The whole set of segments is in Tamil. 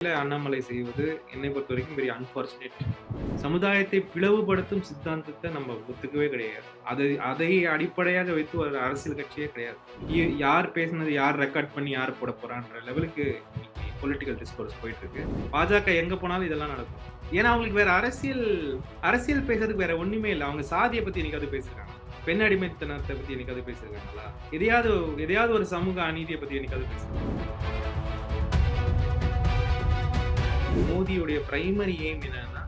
அண்ணாமலை செய்வது என்னை பொறுத்தவரைக்கும் வெரி அன்பார்ச்சுனேட். சமுதாயத்தை பிளவுபடுத்தும் சித்தாந்தத்தை நம்ம ஒத்துக்கவே கிடையாது. அதை அடிப்படையாக வைத்து ஒரு அரசியல் கட்சியே கிடையாது. யார் பேசினது யார் ரெக்கார்ட் பண்ணி யார் போட போறான்ற லெவலுக்கு பொலிட்டிக்கல் டிஸ்கோர்ஸ் போயிட்டு இருக்கு. பாஜக எங்க போனாலும் இதெல்லாம் நடக்கும். ஏன்னா அவங்களுக்கு வேற அரசியல் பேசுறதுக்கு வேற ஒண்ணுமே இல்லை. அவங்க சாதியை பத்தி என்னைக்காவது பேசிருக்காங்க, பெண் அடிமைத்தனத்தை பத்தி என்னைக்காவது பேசிருக்காங்களா? எதையாவது ஒரு சமூக அநீதியை பத்தி என்னைக்காவது பேசிருக்காங்க? மோடியுடைய பிரைமரி எய்ம் என்னன்னா,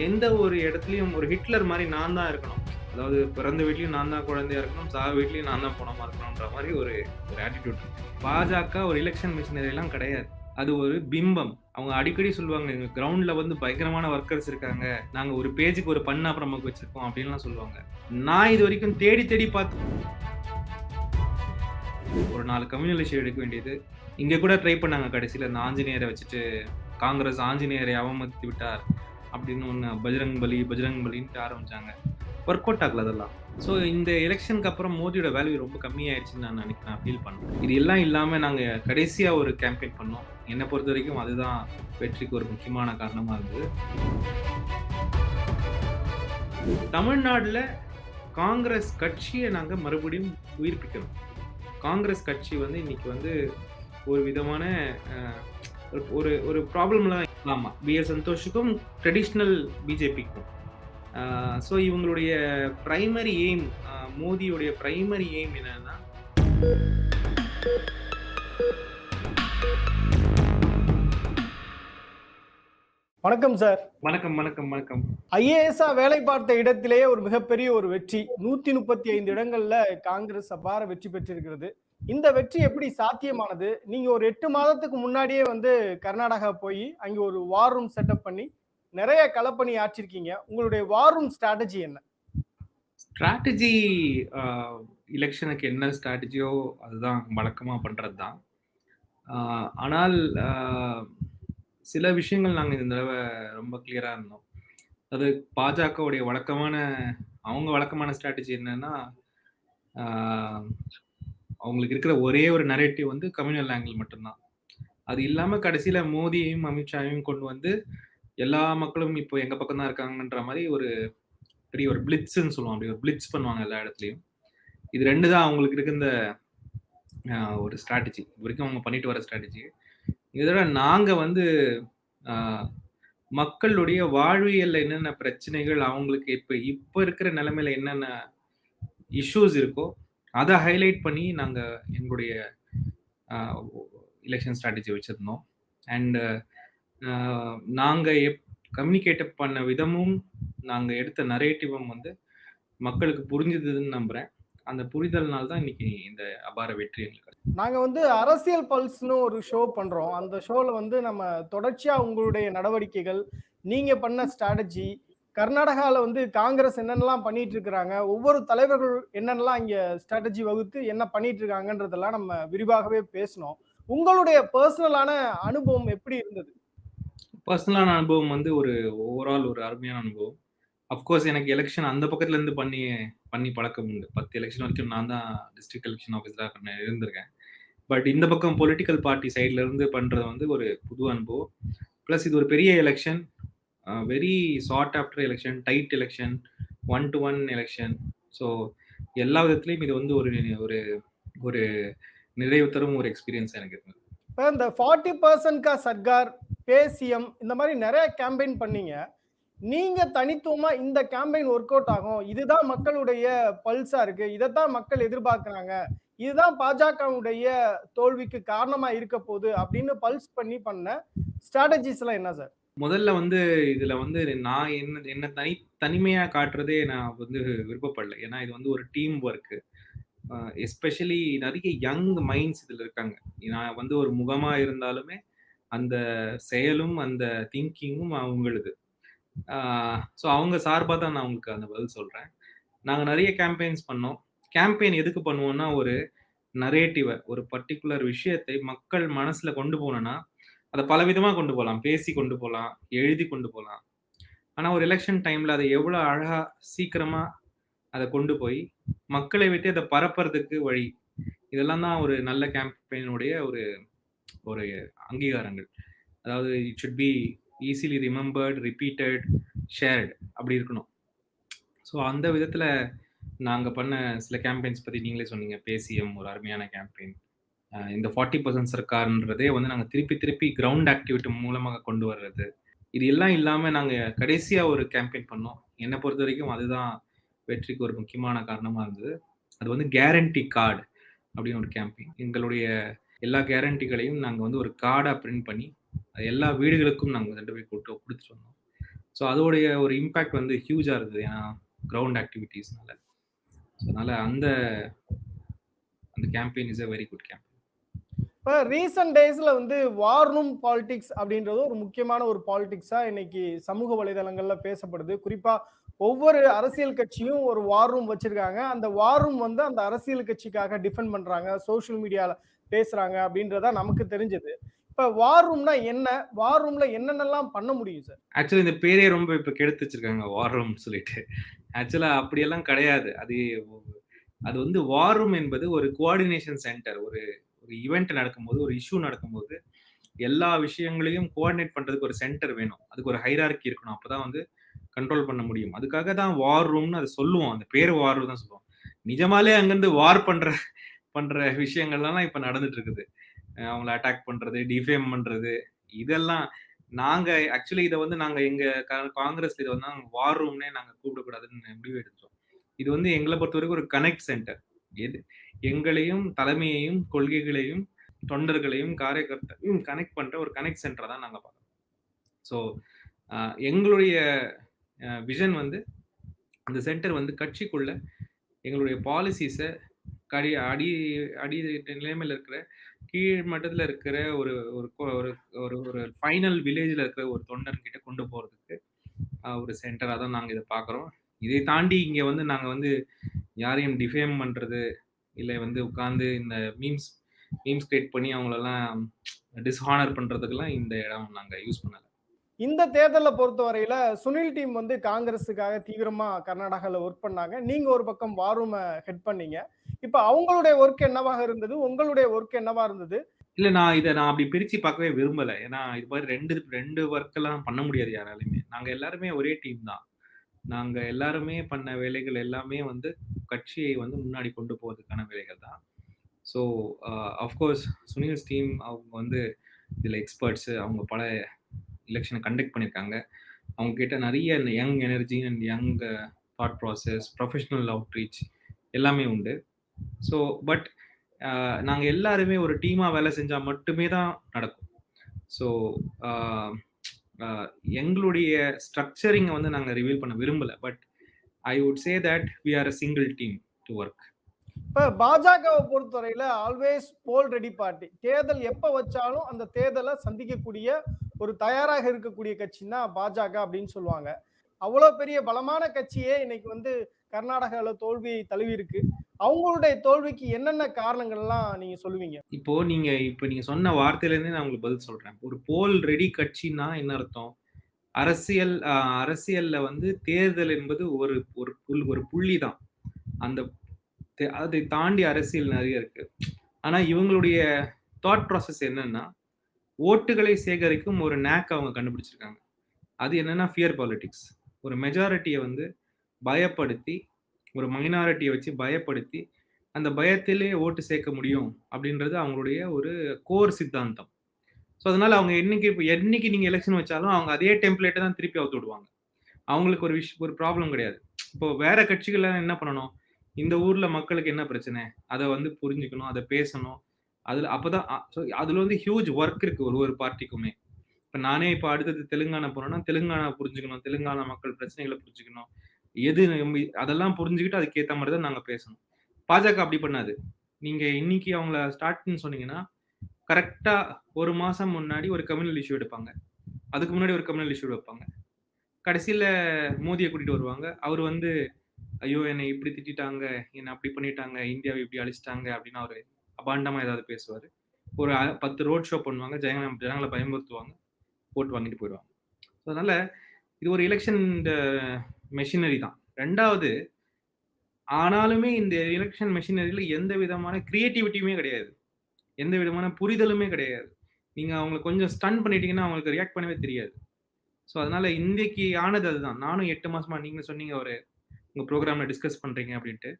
எந்த ஒரு இடத்துலயும் ஒரு ஹிட்லர் மாதிரி நான் தான் இருக்கணும். அதாவது பிறந்த வீட்லயும் நான் தான் குழந்தையா இருக்கணும், சாவு வீட்லயும் நான் தான் பணமா இருக்கணும்ன்ற மாதிரி ஒரு ஆட்டிடியூட். பாஜக ஒரு எலெக்ஷன் மிஷினரி எல்லாம் கிடையாது. அது ஒரு பிம்பம். அவங்க அடிக்கடி சொல்லுவாங்க, எங்க கிரவுண்ட்ல வந்து பயங்கரமான ஒர்க்கர்ஸ் இருக்காங்க, நாங்க ஒரு பேஜுக்கு ஒரு பண்ண அப்புறம் வச்சிருக்கோம் அப்படின்லாம் சொல்லுவாங்க. நான் இது வரைக்கும் தேடி தேடி பார்த்து ஒரு 4 கம்யூனல் எடுக்க வேண்டியது. இங்க கூட ட்ரை பண்ணாங்க கடைசியில அந்த ஆஞ்சநேயரை வச்சுட்டு காங்கிரஸ் ஆஞ்சநேயரை அவமதித்து விட்டார் அப்படின்னு ஒன்று பஜ்ரங் பலின்ட்டு ஆரம்பிச்சாங்க. ஒர்க் அவுட் ஆகல அதெல்லாம். ஸோ இந்த எலெக்ஷனுக்கு அப்புறம் மோடியோட வேல்யூ ரொம்ப கம்மியாயிடுச்சுன்னு நான் நினைக்கிறேன், ஃபீல் பண்ணுறேன். இது எல்லாம் இல்லாமல் நாங்கள் கடைசியாக ஒரு கேம்பெயின் பண்ணோம். என்னை பொறுத்த வரைக்கும் அதுதான் வெற்றிக்கு ஒரு முக்கியமான காரணமாக இருந்தது. தமிழ்நாட்டில் காங்கிரஸ் கட்சியை நாங்கள் மறுபடியும் உயிர்ப்பிக்கணும். காங்கிரஸ் கட்சி வந்து இன்னைக்கு வந்து ஒரு விதமான ஒரு ப்ராப்ளம்லாம் ஆமா. பி.எல். சந்தோஷுக்கும் ட்ரெடிஷ்னல் பிஜேபிக்கும். ஸோ இவங்களுடைய பிரைமரி எய்ம், மோடியுடைய பிரைமரி எய்ம் என்னன்னா, வணக்கம் சார். வணக்கம் வணக்கம் வணக்கம். ஐஏஎஸ்ஆ வேலை பார்த்த இடத்திலேயே ஒரு மிகப்பெரிய ஒரு வெற்றி. 135 இடங்கள்ல காங்கிரஸ் அபார வெற்றி பெற்றிருக்கிறது. இந்த வெற்றி எப்படி சாத்தியமானது? நீங்க ஒரு 8 மாதத்துக்கு முன்னாடியே வந்து கர்நாடகா போய் அங்க ஒரு வார் ரூம் செட்டப் பண்ணி நிறைய களப்பணி ஆற்றிருக்கீங்க. உங்களுடைய வார் ரூம் ஸ்ட்ராட்டஜி என்ன? ஸ்ட்ராட்டஜி எலெக்ஷனுக்கு என்ன ஸ்ட்ராட்டஜியோ அதுதான் வழக்கமா பண்றது தான். ஆனால் சில விஷயங்கள் நாங்கள் இந்த தடவை ரொம்ப கிளியரா இருந்தோம். அது பாஜகவுடைய வழக்கமான ஸ்ட்ராட்டஜி என்னன்னா, அவங்களுக்கு இருக்கிற ஒரே ஒரு நரேட்டிவ் வந்து கம்யூனல் ஆங்கிள் மட்டும்தான். அது இல்லாம கடைசியில மோடியையும் அமித்ஷாவையும் கொண்டு வந்து எல்லா மக்களும் இப்போ எங்க பக்கம் தான் இருக்காங்கன்ற மாதிரி ஒரு பெரிய ஒரு பிளிட்ஸ்ன்னு சொல்லுவோம். அப்படி ஒரு பிளிட்ஸ் பண்ணுவாங்க எல்லா இடத்துலயும். இது 2 தான் அவங்களுக்கு இருக்க இந்த ஒரு ஸ்ட்ராட்டஜி. இது வரைக்கும் அவங்க பண்ணிட்டு வர ஸ்ட்ராட்டஜி. இதோட நாங்க வந்து மக்களுடைய வாழ்வியல்ல என்னென்ன பிரச்சனைகள், அவங்களுக்கு இப்ப இருக்கிற நிலைமையில என்னென்ன இஷ்யூஸ் இருக்கோ அதை ஹைலைட் பண்ணி நாங்க எங்களுடைய எலெக்ஷன் ஸ்ட்ராட்டஜி வச்சிருந்தோம். அண்ட் நாங்க கம்யூனிகேட் பண்ண விதமும் நாங்க எடுத்த நரேட்டிவும் வந்து மக்களுக்கு புரிஞ்சுதுன்னு நம்புறேன். அந்த புரிதல்னால தான் இன்னைக்கு இந்த அபார வெற்றி எங்களுக்கு. நாங்க வந்து அரசியல் பல்ஸ்னு ஒரு ஷோ பண்றோம். அந்த ஷோல வந்து நம்ம தொடர்ச்சியா உங்களுடைய நடவடிக்கைகள், நீங்க பண்ண ஸ்ட்ராட்டஜி, கர்நாடகாவில் வந்து காங்கிரஸ் என்னென்னலாம் பண்ணிட்டு இருக்கிறாங்க, ஒவ்வொரு தலைவர்கள் என்னென்னலாம் இங்க ஸ்ட்ராட்டஜி வகுத்து என்ன பண்ணிட்டு இருக்காங்கன்றதெல்லாம் நம்ம விரிவாகவே பேசணும். உங்களுடைய பர்சனலான அனுபவம் எப்படி இருந்தது? பர்சனலான அனுபவம் வந்து ஒரு ஓவரால் ஒரு அருமையான அனுபவம். அஃப்கோர்ஸ் எனக்கு எலெக்ஷன் அந்த பக்கத்துல இருந்து பண்ணி பழக்கம் உண்டு. 10 எலெக்ஷன் வரைக்கும் நான் தான் டிஸ்ட்ரிக்ட் எலெக்ஷன் ஆஃபீஸரா இருந்திருக்கேன். பட் இந்த பக்கம் பொலிட்டிக்கல் பார்ட்டி சைட்ல இருந்து பண்றது வந்து ஒரு புது அனுபவம். பிளஸ் இது ஒரு பெரிய election, very short after election, tight election, 1-to-1 election. So எல்லா விதத்துலையும் இது வந்து ஒரு ஒரு நிறைவு தரும் ஒரு எக்ஸ்பீரியன்ஸ் எனக்கு இருந்தது. இப்போ இந்த 40% கா சர்க்கார், பேசியம் இந்த மாதிரி நிறைய கேம்பெயின் பண்ணீங்க. நீங்க தனித்துவமா இந்த கேம்பெயின் ஒர்க் அவுட் ஆகும், இதுதான் மக்களுடைய பல்ஸா இருக்கு, இதைத்தான் மக்கள் எதிர்பார்க்கிறாங்க, இதுதான் பாஜகவுடைய தோல்விக்கு காரணமா இருக்க போகுது அப்படின்னு பல்ஸ் பண்ண ஸ்ட்ராட்டஜிஸ் எல்லாம் என்ன சார்? முதல்ல வந்து இதுல வந்து நான் என்ன தனிமையா காட்டுறதே நான் வந்து விருப்பப்படல. ஏன்னா இது வந்து ஒரு டீம் ஒர்க். எஸ்பெஷலி நிறைய யங் மைண்ட்ஸ் இதுல இருக்காங்க. நான் வந்து ஒரு முகமா இருந்தாலுமே அந்த செயலும் அந்த திங்கிங்கும் அவங்களுது. ஸோ அவங்க சார்பாக தான் நான் உங்களுக்கு அந்த பதில் சொல்றேன். நாங்க நிறைய கேம்பெயின்ஸ் பண்ணோம். கேம்பெயின் எதுக்கு பண்ணுவோம்னா, ஒரு நரேட்டிவ, ஒரு பர்ட்டிகுலர் விஷயத்தை மக்கள் மனசுல கொண்டு போகணும்னா, அத பலவிதமா கொண்டு போலாம். பேசி கொண்டு போலாம், எழுதி கொண்டு போலாம். ஆனா ஒரு எலக்ஷன் டைம்ல அத எவ்வளோ அழகா, சீக்கிரமா அத கொண்டு போய் மக்களை வைத்து அத பரப்புறதுக்கு வழி. இதெல்லாம் தான் ஒரு நல்ல கேம்பெயினுடைய ஒரு ஒரு அங்கீகாரங்கள். அதாவது it should be easily remembered, repeated, shared அப்படி இருக்கணும். ஸோ அந்த விதத்துல நாங்க பண்ண சில கேம்பெயின்ஸ் பத்தி நீங்களே சொன்னீங்க. பேசிஎம் ஒரு அருமையான கேம்பெயின். இந்த 40% சர்க்கார்ன்றதே வந்து நாங்க திருப்பி திருப்பி கிரவுண்ட் ஆக்டிவிட்டி மூலமாக கொண்டு வர்றது. இது எல்லாம் இல்லாம நாங்க கடைசியா ஒரு கேம்பெயின் பண்ணோம். என்ன பொறுத்தவரைக்கும் அதுதான் வெற்றிக்கு ஒரு முக்கியமான காரணமா இருந்தது. அது வந்து கேரண்டி கார்டு அப்படின்னு ஒரு கேம்பெயின். எங்களுடைய எல்லா கேரண்டிகளையும் நாங்க வந்து ஒரு கார்டா பிரிண்ட் பண்ணி, அது எல்லா வீடுகளுக்கும் நாங்க கொண்டு போய் குடுத்துட்டு வந்தோம். ஸோ அதோடைய ஒரு இம்பாக்ட் வந்து ஹியூஜா இருந்தது. ஏன்னா கிரவுண்ட் ஆக்டிவிட்டீஸ்னால. அதனால அந்த அந்த campaign is a very good campaign. இப்ப ரீசன்ட் டேஸ்ல வந்து வார் ரூம் பாலிடிக்ஸ் அப்படின்றது ஒரு முக்கியமான ஒரு பாலிடிக்ஸா இன்னைக்கு சமூக வலைதளங்கள்ல பேசப்படுது. குறிப்பா ஒவ்வொரு அரசியல் கட்சியும் ஒரு வார் ரூம் வச்சிருக்காங்க. அந்த வார் ரூம் வந்து அந்த அரசியல் கட்சிக்காக டிஃபெண்ட் பண்றாங்க, சோஷியல் மீடியால பேசுறாங்க அப்படின்றதா நமக்கு தெரிஞ்சது. இப்ப வார் ரூம்னா என்ன? வார் ரூம்ல என்னென்னலாம் பண்ண முடியும் சார்? ஆக்சுவலி இந்த பேரே ரொம்ப இப்ப கெடுத்து வச்சிருக்காங்க வார் ரூம்னு சொல்லிட்டு. ஆக்சுவலா அப்படியெல்லாம் கிடையாது. அது வந்து வார் ரூம் என்பது ஒரு கோஆர்டினேஷன் சென்டர். ஒரு ஒரு ஈவென்ட் நடக்கும்போது, ஒரு இஷ்யூ நடக்கும்போது, எல்லா விஷயங்களையும் கோஆர்டினேட் பண்றதுக்கு ஒரு சென்டர் வேணும். அதுக்கு ஒரு ஹைரார்கி இருக்கணும். அப்பதான் வந்து கண்ட்ரோல் பண்ண முடியும். அதுக்காக தான் வார் ரூம்னு அத சொல்லுவோம். அந்த பேரு வார் ரூம் தான் சொல்லுவோம். நிஜமாலே அங்கருந்து வார் பண்ற பண்ற விஷயங்கள்லாம் இப்ப நடந்துட்டு இருக்குது. அவங்கள அட்டாக் பண்றது, டிஃபேம் பண்றது, இதெல்லாம் நாங்க ஆக்சுவலி இத வந்து நாங்க எங்க காங்கிரஸ்ல இத வந்து வார் ரூம்னே நாங்க கூப்பிடக்கூடாதுன்னு முடிவு எடுத்தோம். இது வந்து எங்கள பொறுத்தவரைக்கும் ஒரு கனெக்ட் சென்டர். எது எங்களையும், தலைமையையும், கொள்கைகளையும், தொண்டர்களையும், காரியகர்த்தாவையும் கனெக்ட் பண்ற ஒரு கனெக்ட் சென்டரா தான் நாங்க பார்க்கிறோம். ஸோ எங்களுடைய விஷன் வந்து அந்த சென்டர் வந்து கட்சிக்குள்ள எங்களுடைய பாலிசிஸ அடி அடி நிலைமையில இருக்கிற கீழ் மட்டத்துல இருக்கிற ஒரு ஒரு ஒரு ஒரு ஒரு ஃபைனல் வில்லேஜ்ல இருக்கிற ஒரு தொண்டர்கிட்ட கொண்டு போறதுக்கு ஒரு சென்டரா தான் நாங்க இத பார்க்குறோம். இதை தாண்டி இங்க வந்து நாங்க வந்து யாரையும் டிஃபேம் பண்றது, இல்ல வந்து உட்கார்ந்து இந்த மீம்ஸ் கிரியேட் பண்ணி அவங்களெல்லாம் டிஸ்ஹானர் பண்றதுக்கெல்லாம் இந்த இடம் நாங்க யூஸ் பண்ணல. இந்த தேர்தல பொறுத்தவரையில சுனில் டீம் வந்து காங்கிரஸுக்காக தீவிரமா கர்நாடகால ஒர்க் பண்ணாங்க. நீங்க ஒரு பக்கம் வார் ரூம ஹெட் பண்ணீங்க. இப்ப அவங்களுடைய ஒர்க் என்னவாக இருந்தது? உங்களுடைய ஒர்க் என்னவா இருந்தது? இல்ல நான் அப்படி பிரிச்சு பார்க்கவே விரும்பல. ஏன்னா இது மாரி 2 வொர்க் எல்லாம் பண்ண முடியாது யாராலயுமே. நாங்க எல்லாருமே ஒரே டீம் தான். நாங்க எல்லாருமே பண்ண வேலைகள் எல்லாமே வந்து கட்சியை வந்து முன்னாடி கொண்டு போறதுக்கான வேலைகள் தான். So of course Sunil's team அவங்க வந்து இதுல எக்ஸ்பர்ட்ஸ். அவங்க பல எலக்ஷன கண்டக்ட் பண்ணியிருக்காங்க. அவங்க கிட்ட நெறைய young energy and young thought process, professional outreach எல்லாமே உண்டு. ஸோ பட் நாங்க எல்லாருமே ஒரு டீமா வேலை செஞ்சா மட்டுமே தான் நடக்கும். ஸோ அ அ எங்களுடைய ஸ்ட்ரக்சரிங்க வந்து நாங்க ரிவீல் பண்ண விரும்பல. But I would say that we are a single team to work. இப்ப பாஜகவ பொறுத்தவரையில ஆல்வேஸ் போல் ரெடி பார்ட்டி. தேர்தல் எப்ப வச்சாலும் அந்த தேர்தல சந்திக்கக்கூடிய ஒரு தயாராக இருக்கக்கூடிய கட்சின்னா பாஜக அப்படின்னு சொல்லுவாங்க. அவ்வளோ பெரிய பலமான கட்சியே இன்னைக்கு வந்து கர்நாடகால தோல்வியை தழுவியிருக்கு. அவங்களுடைய தோல்விக்கு என்னென்ன காரணங்கள்லாம் நீங்க சொல்லுவீங்க? இப்ப நீங்க சொன்ன வார்த்தையிலேருந்தே நான் உங்களுக்கு பதில் சொல்றேன். ஒரு போல் ரெடி கட்சின்னா என்ன அர்த்தம்? அரசியல்ல வந்து தேர்தல் என்பது ஒரு ஒரு புள்ளி தான். அந்த அதை தாண்டி அரசியல் நெறைய இருக்கு. ஆனா இவங்களுடைய தாட் ப்ராசஸ் என்னன்னா, ஓட்டுகளை சேகரிக்கும் ஒரு நேக் அவங்க கண்டுபிடிச்சிருக்காங்க. அது என்னன்னா ஃபியர் பாலிடிக்ஸ். ஒரு மெஜாரிட்டிய வந்து பயப்படுத்தி, ஒரு மைனாரிட்டிய வச்சு பயப்படுத்தி, அந்த பயத்திலே ஓட்டு சேர்க்க முடியும் அப்படின்றது அவங்களுடைய ஒரு கோர் சித்தாந்தம். ஸோ அதனால அவங்க என்னைக்கு நீங்க எலக்ஷன் வச்சாலும் அவங்க அதே டெம்ப்ளேட்ட தான் திருப்பி அவுத்து விடுவாங்க. அவங்களுக்கு ஒரு ப்ராப்ளம் கிடையாது. இப்போ வேற கட்சிகள்லாம் என்ன பண்ணணும்? இந்த ஊர்ல மக்களுக்கு என்ன பிரச்சனை? அத வந்து புரிஞ்சுக்கணும், அத பேசணும். அப்பதான் அதுல வந்து ஹியூஜ் வொர்க் இருக்கு ஒரு ஒரு பார்ட்டிக்குமே. இப்ப அடுத்தது தெலுங்கானா போனோம்னா, தெலுங்கானா புரிஞ்சுக்கணும். தெலுங்கானா மக்கள் பிரச்சனைகள புரிஞ்சுக்கணும். எது அதெல்லாம் புரிஞ்சுகிட்டு அதுக்கு ஏத்த மாரி தான் நாங்க பேசணும். பாஜக அப்படி பண்ணாது. நீங்க இன்னைக்கு அவங்கள ஸ்டார்ட்ன்னு சொன்னீங்கன்னா, கரெக்ட்டா 1 மாசம் முன்னாடி ஒரு கம்யூனல் இஷ்யூ எடுப்பாங்க. அதுக்கு முன்னாடி ஒரு கம்யூனல் இஷ்யூ வைப்பாங்க. கடைசில மோதிய கூட்டிட்டு வருவாங்க. அவரு வந்து, "ஐயோ! என்னை இப்படி திட்டிட்டாங்க, என்ன அப்படி பண்ணிட்டாங்க, இந்தியாவ இப்படி அழிச்சுட்டாங்க" அப்படின்னு அவரு அபாண்டமா ஏதாவது பேசுவாரு. ஒரு 10 ரோட் ஷோ பண்ணுவாங்க. ஜனங்கள பயமுறுத்துவாங்க. ஓட்டு வாங்கிட்டு போயிருவாங்க. ஸோ அதனால இது ஒரு எலக்ஷன் மெஷினரி தான். 2வது ஆனாலுமே இந்த எலக்ஷன் மெஷினரில எந்த விதமான கிரியேட்டிவிட்டியுமே கிடையாது. எந்த விதமான புரிதலுமே கிடையாது. நீங்க அவங்கள கொஞ்சம் ஸ்டன் பண்ணிட்டீங்கன்னா, அவங்களுக்கு ரியாக்ட் பண்ணவே தெரியாது. ஸோ அதனால இன்னைக்கு ஆனது அதுதான். நானும் 8 மாசமா நீங்க சொன்னீங்க உங்க ப்ரோகிராம்ல டிஸ்கஸ் பண்றீங்க அப்டின்ட்டு.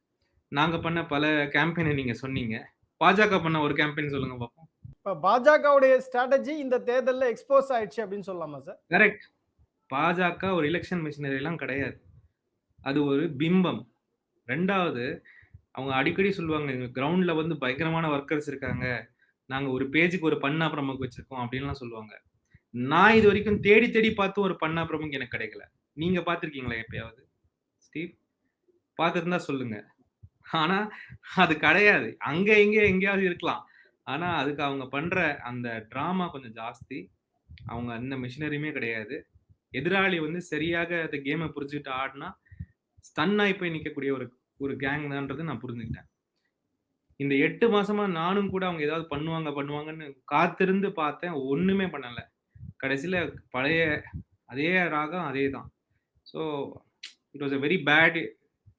நாங்க பண்ண பல கேம்பெய்ன நீங்க சொன்னீங்க. பாஜக பண்ண ஒரு கேம்பெயின் சொல்லுங்க பாப்போம். இப்ப பாஜகவுடைய ஸ்ட்ராட்டஜி இந்த தேர்தல்ல எக்ஸ்போஸ் ஆயிடுச்சு அப்படின்னு சொல்லலாமா சார்? கரெக்ட். பாஜக ஒரு எலக்ஷன் மிஷினரிலாம் கிடையாது. அது ஒரு பிம்பம். 2வது அவங்க அடிக்கடி சொல்லுவாங்க, "எங்க கிரவுண்ட்ல வந்து பயங்கரமான வொர்க்கர்ஸ் இருக்காங்க. நாங்க ஒரு பேஜுக்கு ஒரு பண்ணா பிரமுக் வச்சிருக்கோம்." அப்டின்லாம் சொல்லுவாங்க. நான் இதுவரைக்கும் தேடி தேடி பார்த்தும் ஒரு பண்ணா பிரமுக் எனக்கு கிடைக்கல. நீங்க பார்த்திருக்கீங்களா எப்பயாவது? ஸ்டீவ்? பார்த்திருந்தா சொல்லுங்க. ஆனா, அது கிடையாது. அங்க, இங்க எங்கேயாவது இருக்கலாம். ஆனா, அதுக்கு அவங்க பண்ற அந்த டிராமா கொஞ்சம் ஜாஸ்தி. அவங்க எந்த மிஷனரியுமே கிடையாது. எதிராளி வந்து சரியாக அந்த கேம புரிஞ்சுகிட்டு ஆடுனா, ஸ்டன் ஆயி போய் நிக்கக்கூடிய ஒரு ஒரு கேங் தான்றத நான் புரிஞ்சுக்கிட்டேன். இந்த 8 மாசமா நானும் கூட அவங்க ஏதாவது பண்ணுவாங்கன்னு காத்திருந்து பார்த்தேன். ஒண்ணுமே பண்ணல. கடைசில பழைய அதே ராகம் அதே தான். So, it was a very bad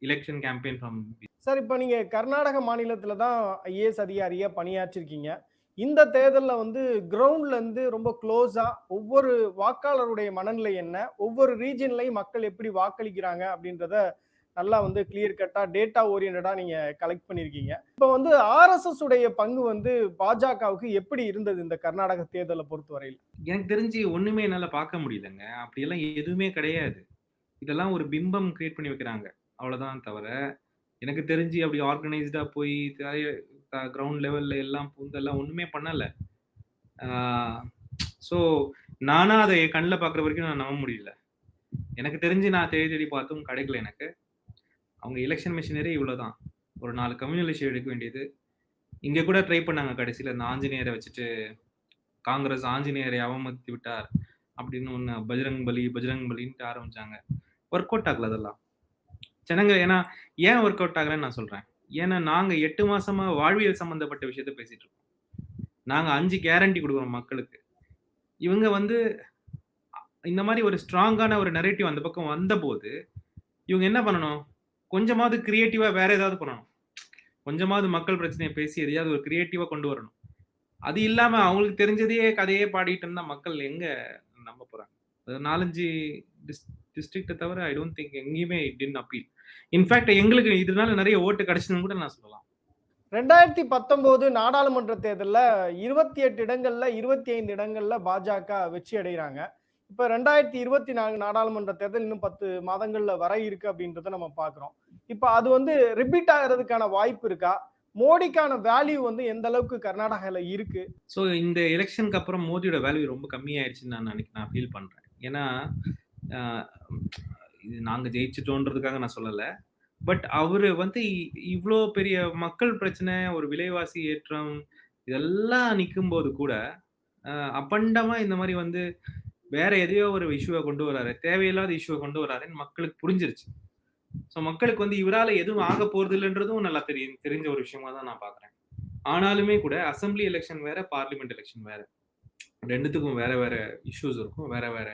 election campaign from sir, இப்ப நீங்க கர்நாடக மாநிலத்தில தான் ஐஏஎஸ் அதிகாரியா பணியாற்றிருக்கீங்க. இந்த தேர்தல்ல வந்து கிரவுண்ட்ல இருந்து ரொம்ப குளோஸா ஒவ்வொரு வாக்காளருடைய மனநிலை என்ன? ஒவ்வொரு ரீஜியன்லயும் மக்கள் எப்படி வாக்களிக்கிறாங்க அப்படின்றத நல்லா வந்து கிளியர் கட்டா டேட்டா ஓரியன்டடா நீங்க கலெக்ட் பண்ணியிருக்கீங்க. இப்ப வந்து ஆர்எஸ்எஸ் உடைய பங்கு வந்து பாஜகவுக்கு எப்படி இருந்தது இந்த கர்நாடக தேர்தல பொறுத்தவரையில? எனக்கு தெரிஞ்சு ஒண்ணுமே என்னால பார்க்க முடியலங்க. அப்படியெல்லாம் எதுவுமே கிடையாது. இதெல்லாம் ஒரு பிம்பம் கிரியேட் பண்ணி வைக்கிறாங்க. அவ்வளோதான் தவிர, எனக்கு தெரிஞ்சு அப்படி ஆர்கனைஸ்டா போய் கிரவுண்ட் லெவல்ல எல்லாம் பூந்தெல்லாம் ஒண்ணுமே பண்ணல. ஆ ஸோ நானா அத என் கண்ல பார்க்குற வரைக்கும் நான் நம்ப முடியல. எனக்கு தெரிஞ்சு நான் தேடி தேடி பார்த்தும் கிடைக்கல எனக்கு. அவங்க எலக்ஷன் மிஷினரி இவ்வளோதான். ஒரு 4 கம்யூனல் இஷ்யூ எடுக்க வேண்டியது. இங்க கூட ட்ரை பண்ணாங்க கடைசில இந்த ஆஞ்சநேயர வச்சுட்டு, காங்கிரஸ் ஆஞ்சநேயரை அவமதித்து விட்டார். அப்படின்னு ஒண்ணு பஜ்ரங் பலின்ட்டு ஆரம்பிச்சாங்க. ஒர்க் அவுட் ஆகல அதெல்லாம். ஜனங்க ஏன்னா ஏன் ஒர்க் அவுட் ஆகலன்னு நான் சொல்றேன். ஏன்னா நாங்க 8 மாசமா வாழ்வியல் சம்பந்தப்பட்ட விஷயத்த பேசிட்டு இருக்கோம். நாங்க 5 கேரண்டி குடுக்குறோம் மக்களுக்கு. இவங்க வந்து இந்த மாரி ஒரு ஸ்ட்ராங்கான ஒரு நரேட்டிவ் அந்த பக்கம் வந்தபோது, இவங்க என்ன பண்ணணும்? கொஞ்சமாவது கிரியேட்டிவா வேற ஏதாவது பண்ணணும். கொஞ்சமாவது மக்கள் பிரச்சனைய பேசி எதையாவது ஒரு கிரியேட்டிவா கொண்டு வரணும். அது இல்லாம அவங்களுக்கு தெரிஞ்சதையே கதையே பாடிட்டு இருந்தா மக்கள் எங்க நம்ப போறாங்க? 4, 5 டிஸ் டிஸ்ட்ரிக்ட்ட தவிர ஐ டோன்ட் திங்க் எங்கேயுமே இட் டிட்ன்ட் அப்பீல். இன்ஃபாக்ட் எங்களுக்கு இதனால நெறைய ஓட்டு கிடைச்சதுன்னு கூட நான் சொல்லலாம். 2019 நாடாளுமன்ற தேர்தல்ல 28 இடங்கள்ல 25 இடங்கள்ல பாஜக வெற்றி அடைகிறாங்க. இப்ப 2024 நாடாளுமன்ற தேர்தல் இன்னும் 10 மாதங்கள்ல வர இருக்கு அப்படின்றத நம்ம பார்க்கிறோம். இப்ப அது வந்து ரிப்பீட் ஆகுறதுக்கான வாய்ப்பு இருக்கா? மோடிக்கான வேல்யூ வந்து எந்த அளவுக்கு கர்நாடகால இருக்கு? ஸோ இந்த எலக்ஷனுக்கு அப்புறம் மோடியோட வேல்யூ ரொம்ப கம்மியாயிருச்சுன்னு நான் ஃபீல் பண்றேன். ஏன்னா, அ இது நாங்க ஜெயிச்சுட்டோன்றதுக்காக நான் சொல்லல. பட் அவரு வந்து இவ்ளோ பெரிய மக்கள் பிரச்சனை, ஒரு விலைவாசி ஏற்றம் இதெல்லாம் நிக்கும்போது கூட, அ அப்பண்டமா இந்த மாரி வந்து வேற எதையோ ஒரு இஷ்யூவ கொண்டு வராரு. தேவையில்லாத இஷ்யூவ கொண்டு வராருன்னு மக்களுக்கு புரிஞ்சிருச்சு. ஸோ மக்களுக்கு வந்து இவரால எதுவும் ஆகப் போறதில்லன்றதும் நல்லா தெரிஞ்ச ஒரு விஷயமா தான் நான் பார்க்குறேன். ஆனாலுமே கூட அசெம்பிளி எலக்ஷன் வேற, பார்லிமென்ட் எலக்ஷன் வேற. 2த்துக்கும் வேற வேற இஷ்யூஸ் இருக்கும். வேற வேற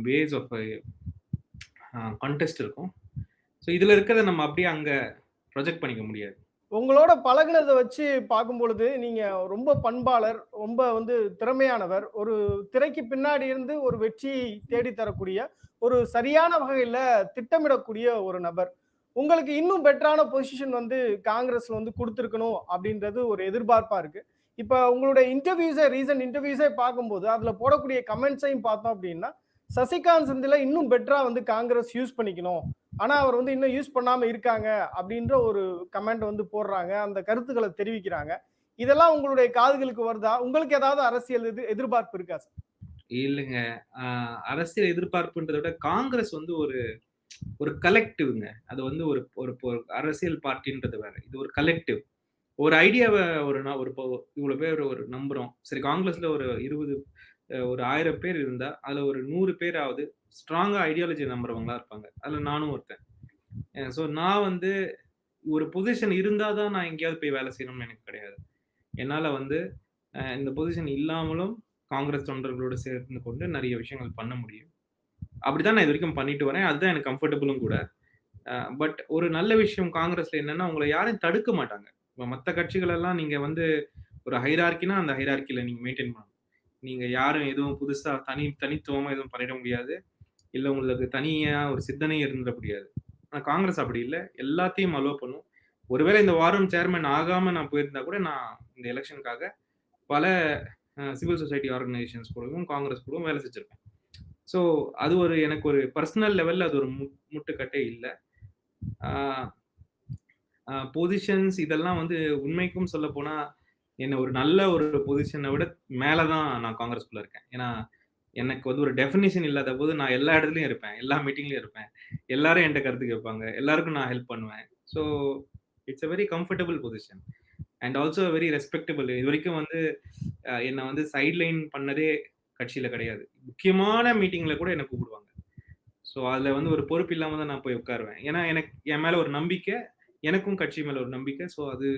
வேஸ் ஆஃப் கான்டெஸ்ட் இருக்கும். ஸோ இதுல இருக்கிறத நம்ம அப்படியே அங்க ப்ரொஜெக்ட் பண்ணிக்க முடியாது. உங்களோட பழகுனத வச்சு பார்க்கும் பொழுது, நீங்க ரொம்ப பண்பாளர், ரொம்ப வந்து திறமையானவர். ஒரு திரைக்கு பின்னாடி இருந்து ஒரு வெற்றியை தேடி தரக்கூடிய, ஒரு சரியான வகையில திட்டமிடக்கூடிய ஒரு நபர். உங்களுக்கு இன்னும் பெட்டரான பொசிஷன் வந்து காங்கிரஸ்ல வந்து குடுத்திருக்கணும் அப்படின்றது ஒரு எதிர்பார்ப்பா இருக்கு. இப்ப உங்களுடைய ரீசன்ட் இன்டர்வியூஸே பார்க்கும்போது, அதுல போடக்கூடிய கமெண்ட்ஸையும் பார்த்தோம் அப்படின்னா, சசிகாந்த் செந்தில இன்னும் பெட்டரா வந்து காங்கிரஸ் யூஸ் பண்ணிக்கணும். ஆனா அவர் வந்து இன்னும் யூஸ் பண்ணாம இருக்காங்க அப்படின்ற ஒரு கமெண்ட் வந்து போடுறாங்க. அந்த கருத்துக்கள தெரிவிக்கிறாங்க. இதெல்லாம் உங்களுடைய காதுகளுக்கு வருதா? உங்களுக்கு ஏதாவது அரசியல் எதிர்பார்ப்பு இருக்கா சார்? இல்லங்க. அ அரசியல் எதிர்பார்ப்புன்றத விட காங்கிரஸ் வந்து ஒரு ஒரு கலெக்டிவ்ங்க. அது வந்து ஒரு ஒரு ஒரு அரசியல் பார்ட்டின்றது வேற. இது ஒரு கலெக்டிவ். ஒரு ஐடியாவ ஒரு ந ஒரு இப்போ இவ்வளோ பேர் ஒரு நம்புறோம். சரி காங்கிரஸ்ல ஒரு 20 ஒரு 1000 பேர் இருந்தா, அதுல ஒரு 100 பேராவது ஸ்ட்ராங்கா ஐடியாலஜி நம்புறவங்களா இருப்பாங்க. அதுல நானும் ஒருத்தன். ஸோ நான் வந்து ஒரு பொசிஷன் இருந்தா தான் நான் எங்கேயாவது போய் வேலை செய்யணும்னு எனக்கு கிடையாது. என்னால வந்து இந்த பொசிஷன் இல்லாமலும் காங்கிரஸ் தொண்டர்களோடு சேர்ந்து கொண்டு நெறைய விஷயங்கள் பண்ண முடியும். அப்படிதான் நான் இதுவரைக்கும் பண்ணிட்டு வரேன். அதுதான் எனக்கு கம்ஃபர்டபுளும் கூட. பட் ஒரு நல்ல விஷயம் காங்கிரஸ்ல என்னன்னா, உங்கள யாரையும் தடுக்க மாட்டாங்க. இப்ப மத்த கட்சிகள் எல்லாம் நீங்க வந்து ஒரு ஹைரார்கினா, அந்த ஹைரார்கில நீங்க மெயின்டெயின் பண்ணணும். நீங்க யாரும் எதுவும் புதுசா தனித்துவமா எதுவும் பண்ணிட முடியாது. இல்ல உங்களுக்கு தனியா ஒரு சிந்தனை இருந்துற முடியாது. ஆனா காங்கிரஸ் அப்படி இல்ல. எல்லாத்தையும் அலோ பண்ணும். ஒருவேளை இந்த வார் ரூம் சேர்மன் ஆகாம நான் போயிருந்தா கூட, நான் இந்த எலக்ஷனுக்காக பல சிவில் சொசைட்டி ஆர்கனைசேஷன்ஸ் கூடவும், காங்கிரஸ் கூடவும் வேலை செஞ்சிருப்பேன். ஸோ அது ஒரு எனக்கு ஒரு பெர்சனல் லெவல்ல அது ஒரு முட்டுக்கட்டே இல்ல. ஆ பொசிஷன்ஸ் இதெல்லாம் வந்து உண்மைக்கும் சொல்லப்போனா, என்ன ஒரு நல்ல ஒரு பொசிஷன விட மேல தான் நான் காங்கிரஸ்குள்ள இருக்கேன். ஏன்னா, எனக்கு வந்து ஒரு டெஃபினிஷன் இல்லாத போது நான் எல்லா இடத்துலயும் இருப்பேன். எல்லா மீட்டிங்லயும் இருப்பேன். எல்லாரும் என்ட்ட கருத்து கேட்பாங்க. எல்லாருக்கும் நான் ஹெல்ப் பண்ணுவேன். So, it's a very comfortable position. And also very respectable. இதுவரைக்கும் வந்து என்ன வந்து சைட் லைன் பண்ணதே கட்சியில கிடையாது. முக்கியமான மீட்டிங்ல கூட என்ன கூப்பிடுவாங்க. ஸோ, அதுல வந்து ஒரு பொறுப்பு இல்லாம தான் நான் போய் உட்காருவேன். ஏன்னா, என் மேல ஒரு நம்பிக்கை. எனக்கும் கட்சி மேல ஒரு நம்பிக்கை. ஸோ, அது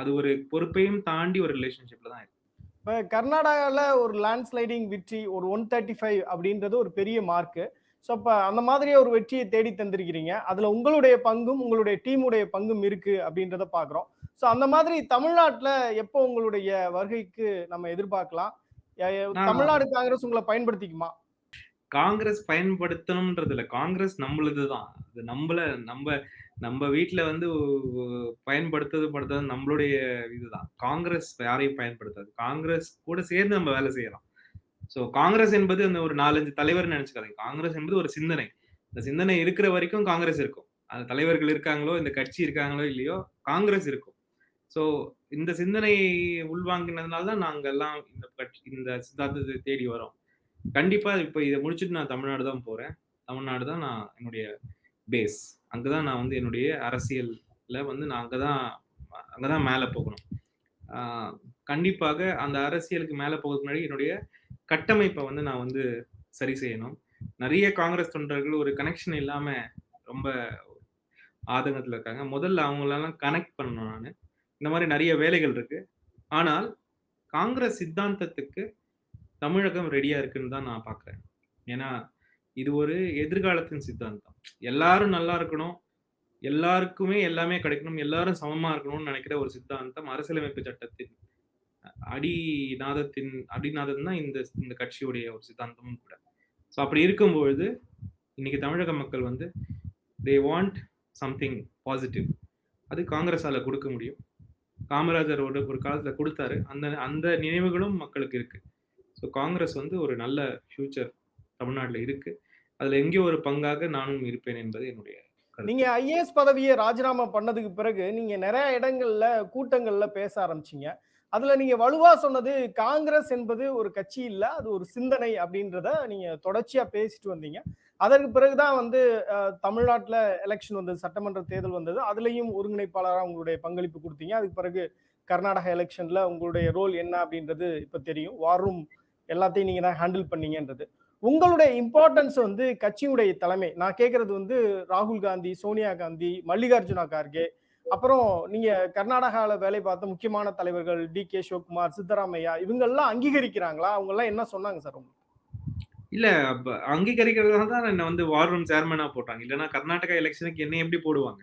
அது ஒரு பொறுப்பையும் தாண்டி ஒரு ரிலேஷன்ஷிப்ல தான் இருக்கு. இப்ப கர்நாடகால ஒரு லேண்ட் ஸ்லைடிங் வெற்றி ஒரு 135 அப்படின்றது ஒரு பெரிய மார்க்கு. ஸோ அப்ப அந்த மாதிரியே ஒரு வெற்றியை தேடி தந்திருக்கிறீங்க. அதுல உங்களுடைய பங்கும், உங்களுடைய டீமுடைய பங்கும் இருக்கு அப்படின்றத பார்க்குறோம். ஸோ அந்த மாதிரி தமிழ்நாட்டுல எப்போ உங்களுடைய வருகைக்கு நம்ம எதிர்பார்க்கலாம்? நான் தமிழ்நாடு காங்கிரஸ் உங்கள பயன்படுத்திக்குமா? காங்கிரஸ் பயன்படுத்தணும்ன்றது இல்ல. காங்கிரஸ் நம்மளுது தான். அது நம்ப நம்ப வீட்ல வந்து பயன்படுத்துறது நம்மளுடைய இதுதான். காங்கிரஸ் யாரையும் பயன்படுத்தாது. காங்கிரஸ் கூட சேர்ந்து நம்ம வேலை செய்யலாம். ஸோ காங்கிரஸ் என்பது அந்த ஒரு 4, 5 தலைவர்ன்னு நெனச்சுக்காதீங்க. காங்கிரஸ் என்பது ஒரு சிந்தனை. இந்த சிந்தனை இருக்கிற வரைக்கும் காங்கிரஸ் இருக்கும். அந்த தலைவர்கள் இருக்காங்களோ, இந்த கட்சி இருக்காங்களோ இல்லையோ, காங்கிரஸ் இருக்கும். ஸோ இந்த சிந்தனையை உள்வாங்கினதுனால தான் நாங்க எல்லாம் இந்த சித்தாந்தத்தை தேடி வரோம். கண்டிப்பா இப்ப இத முடிச்சுட்டு நான் தமிழ்நாடு தான் போறேன். தமிழ்நாடு தான் நான் என்னுடைய பேஸ். அங்க தான் நான் வந்து என்னுடைய அரசியல்ல வந்து நான் அங்க தான் மேல போகணும். ஆ கண்டிப்பாக அந்த அரசியலுக்கு மேல போகறதுக்கு முன்னாடி என்னுடைய கட்டமைப்ப வந்து நான் வந்து சரி செய்யணும். நெறைய காங்கிரஸ் தொண்டர்கள் ஒரு கனெக்ஷன் இல்லாம ரொம்ப ஆதங்கத்துல இருக்காங்க. முதல்ல அவங்களலாம் கனெக்ட் பண்ணணும் நானு. இந்த மாரி நெறைய வேலைகள் இருக்கு. ஆனால் காங்கிரஸ் சித்தாந்தத்துக்கு தமிழகம் ரெடியா இருக்குன்னு தான் நான் பார்க்குறேன். ஏன்னா, இது ஒரு எதிர்காலத்தின் சித்தாந்தம். எல்லாரும் நல்லா இருக்கணும். எல்லாருக்குமே எல்லாமே கிடைக்கணும். எல்லாரும் சமமா இருக்கணும்னு நெனைக்கிற ஒரு சித்தாந்தம் அரசியலமைப்பு சட்டத்தின் அடிநாதம் தான் இந்த இந்த கட்சியுடைய ஒரு சித்தாந்தமும் கூட. ஸோ அப்படி இருக்கும்பொழுது, இன்னைக்கு தமிழக மக்கள் வந்து தே வாண்ட் சம்திங் பாசிட்டிவ். அது காங்கிரஸால குடுக்க முடியும். காமராஜர் ஒரு காலத்துல குடுத்தாரு. அந்த அந்த நினைவுகளும் மக்களுக்கு இருக்கு. ஸோ காங்கிரஸ் வந்து ஒரு நல்ல ஃபியூச்சர் தமிழ்நாட்டுல இருக்கு. அதுல எங்கேயோ ஒரு பங்காக நானும் இருப்பேன் என்பது என்னுடைய நீங்க கருத்து. ஐஏஎஸ் பதவிய ராஜினாமா பண்ணதுக்கு பிறகு, நீங்க நெறைய இடங்கள்ல, கூட்டங்கள்ல பேச ஆரம்பிச்சீங்க. அதுல நீங்க வலுவா சொன்னது, காங்கிரஸ் என்பது ஒரு கட்சி இல்ல. அது ஒரு சிந்தனை அப்படின்றத நீங்க தொடர்ச்சியா பேசிட்டு வந்தீங்க. அதற்கு பிறகு தான் வந்து தமிழ்நாட்டுல எலக்ஷன் வந்தது. சட்டமன்ற தேர்தல் வந்தது. அதுலயும் ஒருங்கிணைப்பாளரா உங்களுடைய பங்களிப்பு குடுத்தீங்க. அதுக்கு பிறகு கர்நாடகா எலக்ஷன்ல உங்களுடைய ரோல் என்ன அப்படின்றது இப்ப தெரியும். வார் ரூம் எல்லாத்தையும் நீங்க தான் ஹேண்டில் பண்ணீங்கன்றது. உங்களுடைய இம்பார்ட்டன்ஸ் வந்து கட்சியுடைய தலைமை. நான் கேட்கிறது வந்து ராகுல் காந்தி, சோனியா காந்தி, மல்லிகார்ஜுனா கார்கே, அப்புறம் நீங்க கர்நாடகால வேலை பார்த்த முக்கியமான தலைவர்கள் டி.கே. சிவகுமார், சித்தராமையா இவங்கெல்லாம் அங்கீகரிக்கிறாங்களா? அவங்கலாம் என்ன சொன்னாங்க சார் உங்களுக்கு? இல்ல அங்கீகரிக்கிறதுனால தான் என்ன வந்து வார் ரூம் சேர்மனா போட்டாங்க. இல்லன்னா கர்நாடகா எலக்ஷனுக்கு என்னைய எப்படி போடுவாங்க?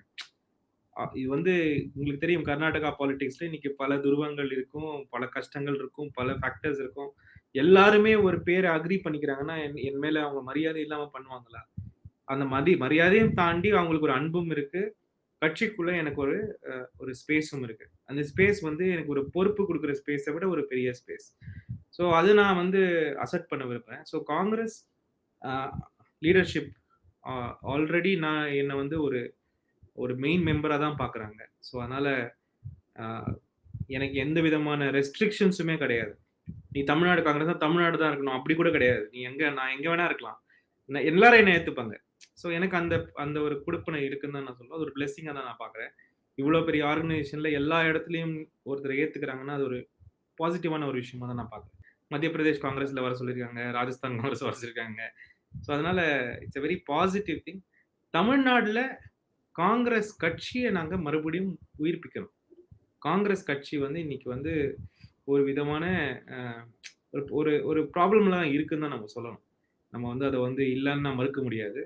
இது வந்து உங்களுக்கு தெரியும் கர்நாடகா பாலிடிக்ஸ்ல இன்னைக்கு பல துருவங்கள் இருக்கும், பல கஷ்டங்கள் இருக்கும், பல ஃபேக்டர்ஸ் இருக்கும். எல்லாருமே ஒரு பேர அக்ரி பண்ணிக்கிறாங்கன்னா, என் மேல அவங்க மரியாதை இல்லாம பண்ணுவாங்களா? அந்த மரியாதையும் தாண்டி அவங்களுக்கு ஒரு அன்பும் இருக்கு. கட்சிக்குள்ள எனக்கு ஒரு ஸ்பேஸும் இருக்கு. அந்த ஸ்பேஸ் வந்து எனக்கு ஒரு பொறுப்பு குடுக்குற ஸ்பேஸ விட ஒரு பெரிய ஸ்பேஸ். ஸோ அது நான் வந்து அக்செப்ட் பண்ண விரும்புறேன். ஸோ காங்கிரஸ் அ லீடர்ஷிப் அ ஆல்ரெடி என்ன வந்து ஒரு ஒரு மெயின் மெம்பரா தான் பார்க்குறாங்க. ஸோ அதனால அ எனக்கு எந்த விதமான ரெஸ்ட்ரிக்ஷன்ஸுமே கிடையாது. நீ தமிழ்நாடு காங்கிரஸ்னா தமிழ்நாடு தான் இருக்கணும். அப்படி கூட கிடையாது. நான் எங்க வேணா இருக்கலாம். எல்லாரும் என்ன ஏத்துப்பாங்க. ஸோ எனக்கு அந்த அந்த ஒரு குடுப்பினை இருக்குன்னு தான் நான் சொல்லுவேன். அது ஒரு பிளெஸ்ஸிங்கா தான் நான் பார்க்குறேன். இவ்வளோ பெரிய ஆர்கனைசேஷன்ல எல்லா இடத்துலயும் ஒருத்தர ஏத்துக்கிறாங்கன்னா, அது ஒரு பாசிட்டிவான ஒரு விஷயமா தான் நான் பார்க்குறேன். மத்திய பிரதேஷ் காங்கிரஸ்ல வர சொல்லியிருக்காங்க. ராஜஸ்தான் காங்கிரஸ் வர சொல்லியிருக்காங்க. ஸோ அதனால it's a very positive thing. தமிழ்நாடுல காங்கிரஸ் கட்சிய நாங்க மறுபடியும் உயிர்ப்பிக்கணும். காங்கிரஸ் கட்சி வந்து இன்னைக்கு வந்து ஒரு விதமான அ ஒரு ஒரு ஒரு ப்ராப்ளம்ல தான் இருக்குன்னு தான் நம்ம சொல்லணும். நம்ம வந்து அத வந்து இல்லன்னு மறுக்க முடியாது.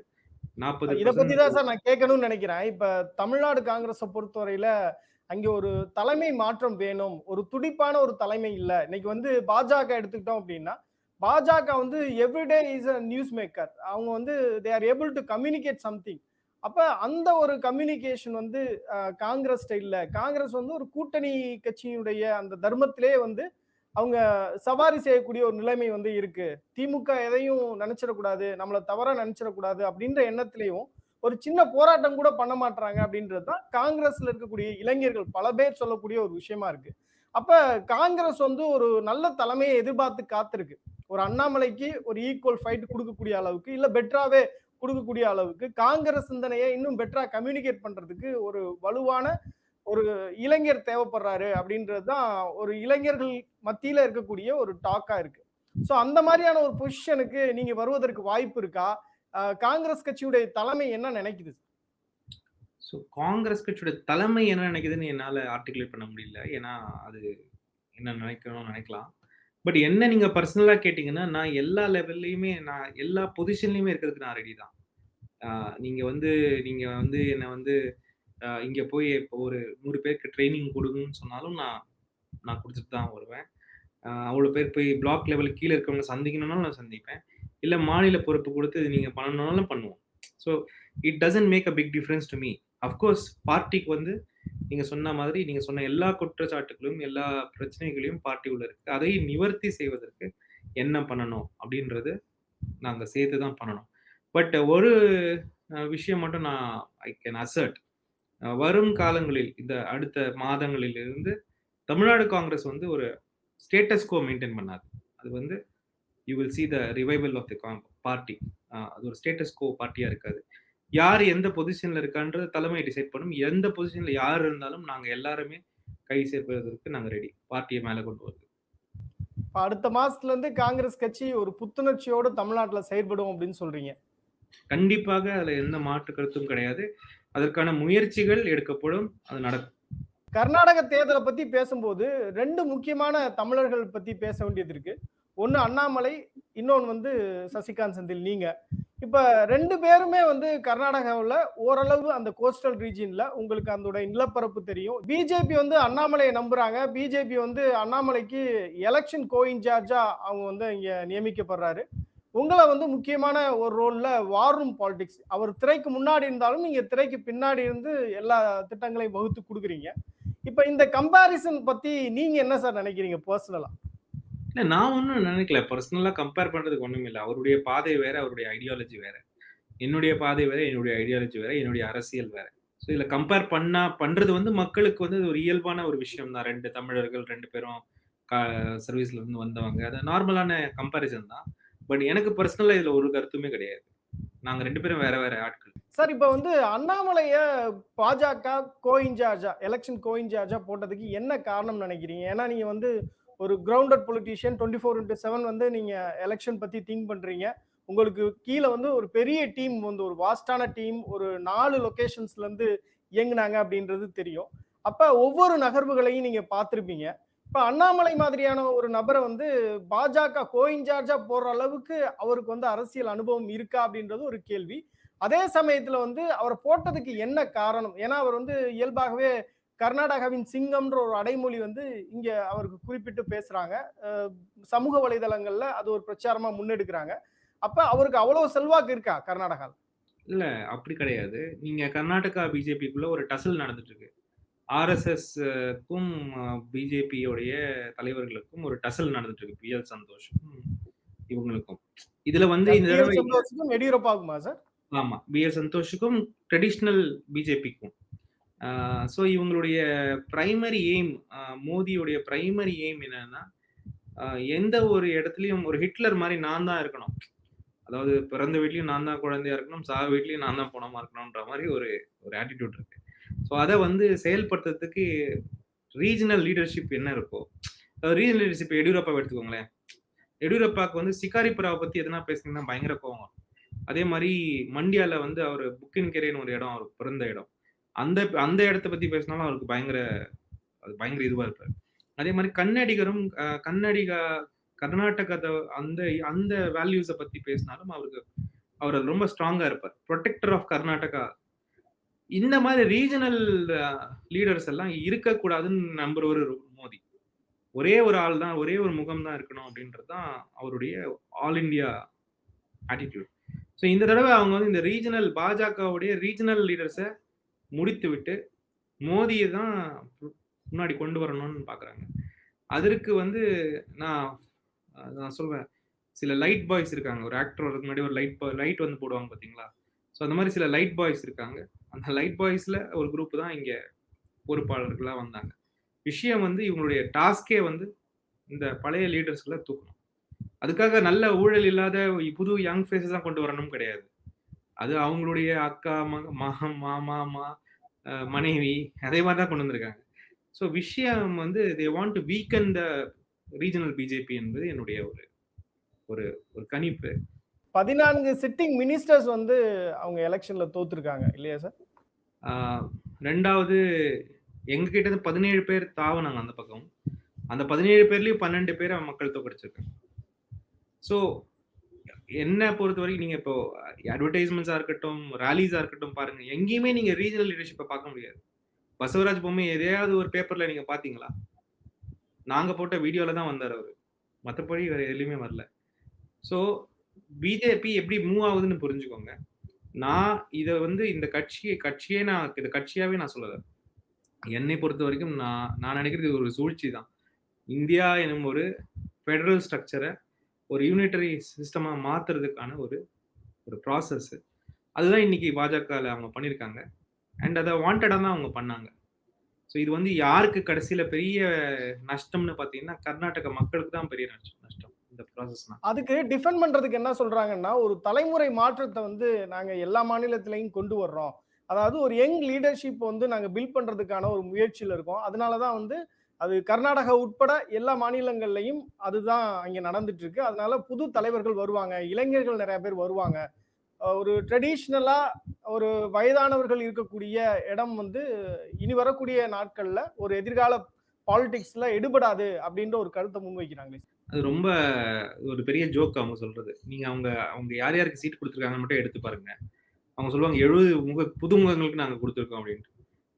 இத பத்தி 40% தான் சார் நான் கேட்கணும்னு நெனைக்கிறேன். இப்ப தமிழ்நாடு காங்கிரஸ பொறுத்தவரையில அங்கே ஒரு தலைமை மாற்றம் வேணும். ஒரு துடிப்பான ஒரு தலைமை இல்ல. இன்னைக்கு வந்து பாஜக எடுத்துக்கிட்டோம் அப்படின்னா, பாஜக வந்து everyday is a news maker. அவங்க வந்து they are able to communicate something. அப்ப அந்த ஒரு கம்யூனிகேஷன் வந்து காங்கிரஸ் ஸ்டைல்ல காங்கிரஸ் வந்து ஒரு கூட்டணி கட்சியினுடைய அந்த தர்மத்திலே வந்து அவங்க சவாரி செய்யக்கூடிய ஒரு நிலைமை வந்து இருக்கு. திமுக எதையும் நினைச்சிடக்கூடாது, நம்மள தவறா நினைச்சிடக்கூடாது அப்படின்ற எண்ணத்திலேயும் ஒரு சின்ன போராட்டம் கூட பண்ண மாட்றாங்க அப்படின்றது தான் காங்கிரஸ்ல இருக்கக்கூடிய இளைஞர்கள் பல பேர் சொல்லக்கூடிய ஒரு விஷயமா இருக்கு. அப்ப காங்கிரஸ் வந்து ஒரு நல்ல தலைமையை எதிர்பார்த்து காத்திருக்கு. ஒரு அண்ணாமலைக்கு ஒரு ஈக்குவல் ஃபைட் குடுக்கக்கூடிய அளவுக்கு, இல்ல பெட்டராவே குடுக்கக்கூடிய அளவுக்கு காங்கிரஸ் சிந்தனையை இன்னும் பெட்டரா கம்யூனிகேட் பண்றதுக்கு ஒரு வலுவான ஒரு இளைஞர் தேவைப்படுறாரு அப்படின்றது தான் ஒரு இளைஞர்கள் மத்தியில இருக்கக்கூடிய ஒரு டாக்கா இருக்கு. சோ அந்த மாதிரியான ஒரு பொசிஷனுக்கு நீங்க வருவதற்கு வாய்ப்பு இருக்கா? காங்கிரஸ் கட்சியுடைய தலைமை என்ன நினைக்குது? ஸோ காங்கிரஸ் கட்சியோட தலைமை என்ன நினைக்குதுன்னு என்னால ஆர்டிகுலேட் பண்ண முடியல. ஏன்னா, அது என்ன நினைக்கணும்னு நினைக்கலாம். பட் என்ன நீங்க பர்சனலா கேட்டீங்கன்னா, நான் எல்லா லெவல்லயுமே நான் எல்லா பொசிஷன்லயுமே இருக்கிறதுக்கு நான் ரெடி தான். ஆ நீங்க வந்து என்ன வந்து இங்க போய் இப்போ ஒரு 100 பேருக்கு ட்ரெய்னிங் குடுங்கன்னு சொன்னாலும் நான் நான் குடுத்துட்டு தான் வருவேன். அவ்வளோ பேர் போய் பிளாக் லெவலுக்கு கீழ இருக்கவங்கள சந்திக்கணும்னாலும் நான் சந்திப்பேன். இல்ல மாநில பொறுப்பு குடுத்து இது நீங்க பண்ணணும்னாலும் பண்ணுவோம். So it doesn't make a big difference to me. Of course பார்ட்டிக்கு வந்து நீங்க சொன்ன மாதிரி நீங்க சொன்ன எல்லா குற்றச்சாட்டுகளும், எல்லா பிரச்சனைகளையும் பார்ட்டி உள்ள இருக்கு. அதை நிவர்த்தி செய்வதற்கு என்ன பண்ணணும் அப்படின்றது நாங்க சேர்த்து தான் பண்ணணும். பட் ஒரு விஷயம் மட்டும் நான் ஐ கேன் அசர்ட். வரும் காலங்களில் இந்த அடுத்த மாதங்களில் இருந்து தமிழ்நாடு காங்கிரஸ் வந்து ஒரு ஸ்டேட்டஸ் கோ மெயின்டெயின் பண்ணாது. அது வந்து you will see the revival of the party. அது ஒரு ஸ்டேட்டஸ் கோ பார்ட்டியா இருக்காது. யார் எந்த பொசிஷன்ல இருக்கான்றது தலைமை டிசைட் பண்ணும். எந்த பொசிஷன்ல யார் இருந்தாலும் நாங்க எல்லாருமே கை சேர்ப்பதற்கு நாங்க ரெடி. பார்ட்டிய மேல கொண்டு வரது. இப்ப அடுத்த மாசத்துல இருந்து காங்கிரஸ் கட்சி ஒரு புத்துணர்ச்சியோட தமிழ்நாட்டுல செயல்படும் அப்படின்னு சொல்றீங்க. கண்டிப்பாக அதுல எந்த மாற்று கருத்தும் கிடையாது. அதற்கான முயற்சிகள் எடுக்கப்படும். அது நடக்கும். கர்நாடக தேர்தலை பத்தி பேசும்போது 2 முக்கியமான தமிழர்கள் பத்தி பேச வேண்டியது இருக்கு. ஒண்ணு அண்ணாமலை, இன்னொன்னு வந்து சசிகாந்த் செந்தில் நீங்க. இப்ப 2 பேருமே வந்து கர்நாடகாவுல ஓரளவு அந்த கோஸ்டல் ரீஜியன்ல உங்களுக்கு அதோட நிலப்பரப்பு தெரியும். பிஜேபி வந்து அண்ணாமலையை நம்புறாங்க. பிஜேபி வந்து அண்ணாமலைக்கு எலெக்ஷன் கோ இன்சார்ஜா அவங்க வந்து இங்க நியமிக்கப்படுறாரு. உங்கள வந்து முக்கியமான ஒரு ரோல்ல வார் ரூம் பாலிடிக்ஸ். அவர் திரைக்கு முன்னாடி இருந்தாலும், நீங்க திரைக்கு பின்னாடி இருந்து எல்லா திட்டங்களையும் வகுத்து குடுக்குறீங்க. இப்ப இந்த கம்பேரிசன் பத்தி நீங்க என்ன சார் நினைக்கிறீங்க பெர்சனலா? இல்ல நான் ஒண்ணும் நினைக்கல. பெர்சனலா கம்பேர் பண்றதுக்கு ஒண்ணும் இல்ல. அவருடைய பாதை வேற, அவருடைய ஐடியாலஜி வேற. என்னுடைய பாதை வேற, என்னுடைய ஐடியாலஜி வேற, என்னுடைய அரசியல் வேற. ஸோ இதுல கம்பேர் பண்றது வந்து மக்களுக்கு வந்து ஒரு இயல்பான ஒரு விஷயம் தான். 2 தமிழர்கள் 2 பேரும் க சர்வீஸ்ல இருந்து வந்தவங்க. அது நார்மலான கம்பேரிசன் தான். பட் எனக்கு பெர்சனலா இதுல ஒரு கருத்துமே கிடையாது. நாங்க 2 பேரும் வேற வேற ஆட்கள். சார் இப்ப வந்து அண்ணாமலைய பாஜக கோ இன்சார்ஜா எலெக்ஷன் கோ இன்சார்ஜா போட்டதுக்கு என்ன காரணம் நினைக்கிறீங்க? ஏன்னா நீங்க வந்து ஒரு கிரவுண்டட் பொலிட்டீஷியன் 24/7 வந்து நீங்க எலெக்ஷன் பத்தி திங்க் பண்றீங்க. உங்களுக்கு கீழ வந்து ஒரு பெரிய டீம் வந்து ஒரு வாஸ்டான டீம் ஒரு 4 லொகேஷன்ஸ்ல இருந்து இயங்குனாங்க அப்படின்றது தெரியும். அப்ப ஒவ்வொரு நகர்வுகளையும் நீங்க பார்த்திருப்பீங்க. இப்ப அண்ணாமலை மாதிரியான ஒரு நபர வந்து பாஜக கோ இன்சார்ஜா போடுற அளவுக்கு அவருக்கு வந்து அரசியல் அனுபவம் இருக்கா அப்படின்றது ஒரு கேள்வி. அதே சமயத்துல வந்து அவர போட்டதுக்கு என்ன காரணம்? ஏன்னா அவர் வந்து இயல்பாகவே கர்நாடகாவின் சிங்கம்ன்ற ஒரு அடைமொழி வந்து இங்க அவருக்கு குறிப்பிட்டு பேசுறாங்க. சமூக வலைதளங்கள்ல அது ஒரு பிரச்சாரமா முன்னெடுக்கிறாங்க. அப்ப அவருக்கு அவ்வளவு செல்வாக்கு இருக்கா கர்நாடகால? இல்ல அப்படி கிடையாது. நீங்க கர்நாடகா பிஜேபிக்குள்ள ஒரு டசல் நடந்துட்டு இருக்கு. ஆர்எஸ்எஸ்க்கும் பிஜேபியோடைய தலைவர்களுக்கும் ஒரு டசல் நடந்துட்டு இருக்கு. பி.எல். சந்தோஷுக்கும் இவங்களுக்கும். இதுல வந்து இந்த பி.எல். தடவை சந்தோஷுக்கும் எடியூரப்பாவுக்குமா சார்? ஆமா. பி.எல். சந்தோஷுக்கும் ட்ரெடிஷனல் பிஜேபிக்கும். ஸோ இவங்களுடைய பிரைமரி எய்ம் மோடியுடைய பிரைமரி எய்ம் என்னன்னா, அ எந்த ஒரு இடத்துலயும் ஒரு ஹிட்லர் மாரி நான் தான் இருக்கணும். அதாவது பிறந்த வீட்லயும் நான் தான் குழந்தையா இருக்கணும், சாவு வீட்லயும் நான் தான் பொணமா இருக்கணும்ன்ற மாரி ஒரு ஒரு ஆட்டிட்யூட் இருக்கு. ஸோ அத வந்து செயல்படுத்துறதுக்கு ரீஜினல் லீடர்ஷிப் என்ன இருக்கோ, ரீஜினல் லீடர்ஷிப் எடியூரப்பாவ எடுத்துக்கோங்களேன். எடியூரப்பாக்கு வந்து சிகாரிபுராவ பத்தி எதனா பேசுனீங்கன்னா பயங்கர கோவம் வரும். அதே மாரி மண்டியால வந்து அவரு புக்கின்கெரைன்னு ஒரு இடம் அவரு பிறந்த இடம். அந்த அந்த இடத்த பத்தி பேசினாலும் அவருக்கு அது பயங்கர இதுவா இருப்பாரு. அதே மாரி கன்னடிகரும் கர்நாடகத அந்த அந்த வேல்யூஸ பத்தி பேசினாலும் அவரு ரொம்ப ஸ்ட்ராங்கா இருப்பார். புரொடெக்டர் ஆஃப் கர்நாடகா இந்த மாதிரி ரீஜனல் லீடர்ஸ் எல்லாம் இருக்கக்கூடாதுன்னு நம்புறவரு மோடி. ஒரே ஒரு ஆள் தான், ஒரே ஒரு முகம் தான் இருக்கணும் அப்படின்றது தான் அவருடைய ஆல் இந்தியா ஆட்டிட்யூட். ஸோ இந்த தடவை அவங்க வந்து இந்த ரீஜனல் பாஜகவுடைய ரீஜனல் லீடர்ஸ முடித்துவிட்டு, மோடிய தான் முன்னாடி கொண்டு வரணும்னு பார்க்குறாங்க. அதற்கு வந்து நான் நான் சொல்வேன், சில லைட் பாய்ஸ் இருக்காங்க. ஒரு ஆக்டர் வரதுக்கு முன்னாடி ஒரு லைட் வந்து போடுவாங்க பார்த்தீங்களா? ஸோ அந்த மாரி சில லைட் பாய்ஸ் இருக்காங்க. அந்த லைட் பாய்ஸ்ல ஒரு குரூப் தான் இங்க பொறுப்பாளர்களா வந்தாங்க. விஷயம் வந்து இவங்களுடைய டாஸ்க்கே வந்து இந்த பழைய லீடர்ஸ்கள தூக்கணும். அதுக்காக நல்ல ஊழல் இல்லாத புது யங் ஃபேஸஸ் தான் கொண்டு வரணும்னு கிடையாது. அது அவங்களுடைய அக்கா, மாமா, மனைவி அதே மாரி தான் கொண்டு வந்திருக்காங்க. ஸோ விஷயம் வந்து they want to weaken the regional BJP என்பது என்னுடைய ஒரு ஒரு ஒரு கணிப்பு. 14 சிட்டிங் மினிஸ்டர்ஸ் வந்து அவங்க எலெக்ஷன்ல தோத்துருக்காங்க இல்லையா சார்? 2வது எங்க கிட்ட இருந்து 17 பேர் தாவுனாங்க அந்த பக்கம். அந்த 17 பேர்லயும் 12 பேர மக்கள் தோற்கடிச்சிருக்காங்க. ஸோ என்ன பொறுத்தவரைக்கும் நீங்க இப்போ அட்வர்டைஸ்மெண்ட்ஸா இருக்கட்டும், ராலிஸா இருக்கட்டும் பாருங்க. எங்கேயுமே நீங்க ரீஜனல் லீடர்ஷிப்ப பார்க்க முடியாது. பசவராஜ் பொம்மை எதையாவது ஒரு பேப்பர்ல நீங்க பார்த்தீங்களா? நாங்க போட்ட வீடியோல தான் வந்தாரு அவரு. மத்தபடி வேற எதுலயுமே வரல. ஸோ பிஜேபி எப்படி மூவ் ஆகுதுன்னு புரிஞ்சுக்கோங்க. நான் இத வந்து இந்த கட்சியே நான் இத கட்சியாவே நான் சொல்லல. என்னை பொறுத்தவரைக்கும் நான் நினைக்கிறது இது ஒரு சூழ்ச்சி தான். இந்தியா எனும் ஒரு ஃபெடரல் ஸ்ட்ரக்சர ஒரு யூனிட்டரி சிஸ்டமா மாத்துறதுக்கான ஒரு ஒரு ப்ராசஸ். அதுதான் இன்னைக்கு பாஜகல அவங்க பண்ணியிருக்காங்க. அண்ட் அத வாண்டடா தான் அவங்க பண்ணாங்க. ஸோ இது வந்து யாருக்கு கடைசியில பெரிய நஷ்டம்னு பார்த்தீங்கன்னா, கர்நாடக மக்களுக்கு தான் பெரிய நஷ்டம். இந்த ப்ராசஸ்னா. அதுக்கு டிஃபெண்ட் பண்றதுக்கு என்ன சொல்றாங்கன்னா, ஒரு தலைமுறை மாற்றத்த வந்து நாங்க எல்லா மாநிலத்திலயும் கொண்டு வர்றோம். அதாவது ஒரு யங் லீடர்ஷிப் வந்து நாங்க பில்ட் பண்றதுக்கான ஒரு முயற்சியில இருக்கோம். அதனால தான் வந்து அது கர்நாடகா உட்பட எல்லா மாநிலங்கள்லயும் அதுதான் அங்க நடந்துட்டு இருக்கு. அதனால புது தலைவர்கள் வருவாங்க. இளைஞர்கள் நெறைய பேர் வருவாங்க. ஒரு ட்ரெடிஷனலா ஒரு வயதானவர்கள் இருக்கக்கூடிய இடம் வந்து இனி வரக்கூடிய நாட்கள்ல ஒரு எதிர்கால பாலிடிக்ஸ்ல எடுபடாது அப்படின்ற ஒரு கருத்தை முன்வைக்கிறாங்க. அது ரொம்ப ஒரு பெரிய ஜோக் அவங்க சொல்றது. நீங்க அவங்க அவங்க யார் யாருக்கு சீட் குடுத்துருக்காங்கன்னு மட்டும் எடுத்து பாருங்க. அவங்க சொல்லுவாங்க 70 புதுமுகங்களுக்கு நாங்க குடுத்துருக்கோம் அப்டின்ட்டு.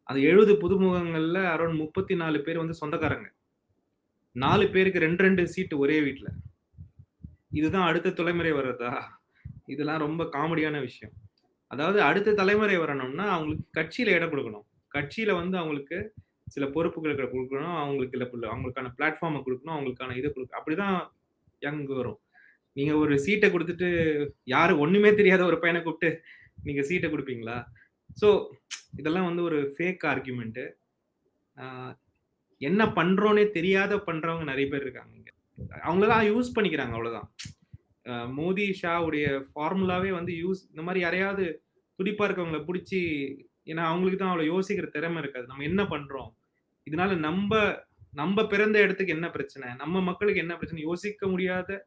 அந்த 70 புதுமுகங்கள்ல அரௌண்ட் 34 பேர் வந்து சொந்தக்காரங்க. 4 பேருக்கு 2, 2 சீட்டு ஒரே வீட்ல. இதுதான் அடுத்த தலைமுறை வர்றதா? இதெல்லாம் ரொம்ப காமெடியான விஷயம். அதாவது அடுத்த தலைமுறை வரணும்னா, அவங்களுக்கு கட்சியில இடம் குடுக்கணும். கட்சியில வந்து அவங்களுக்கு சில பொறுப்புகள் குடுக்கணும். அவங்களுக்கான பிளாட்ஃபார்ம குடுக்கணும். அவங்களுக்கான இத குடுக்கணும். அப்படிதான் யங் வரும். நீங்க ஒரு சீட்ட குடுத்துட்டு, யாரு ஒண்ணுமே தெரியாத ஒரு பையன கூப்ட்டு, நீங்க சீட்ட குடுப்பீங்களா? ஸோ, இதெல்லாம் வந்து ஒரு ஃபேக் ஆர்குமென்ட். ஆ என்ன பண்றோன்னே தெரியாத பண்றவங்க நெறைய பேர் இருக்காங்க இங்க. அவங்களலாம் யூஸ் பண்ணிக்கிறாங்க அவ்வளோதான். மோடி, ஷா உடைய ஃபார்முலாவே வந்து இந்த மாரி யாரையாவது துடிப்பா இருக்கவங்கள புடிச்சு ஏன்னா அவங்களுக்கு தான் அவ்வளோ யோசிக்கிற திறமை இருக்காது. நம்ம என்ன பண்றோம்? இதனால நம்ப பிறந்த இடத்துக்கு என்ன பிரச்சனை? நம்ம மக்களுக்கு என்ன பிரச்சனை? யோசிக்க முடியாத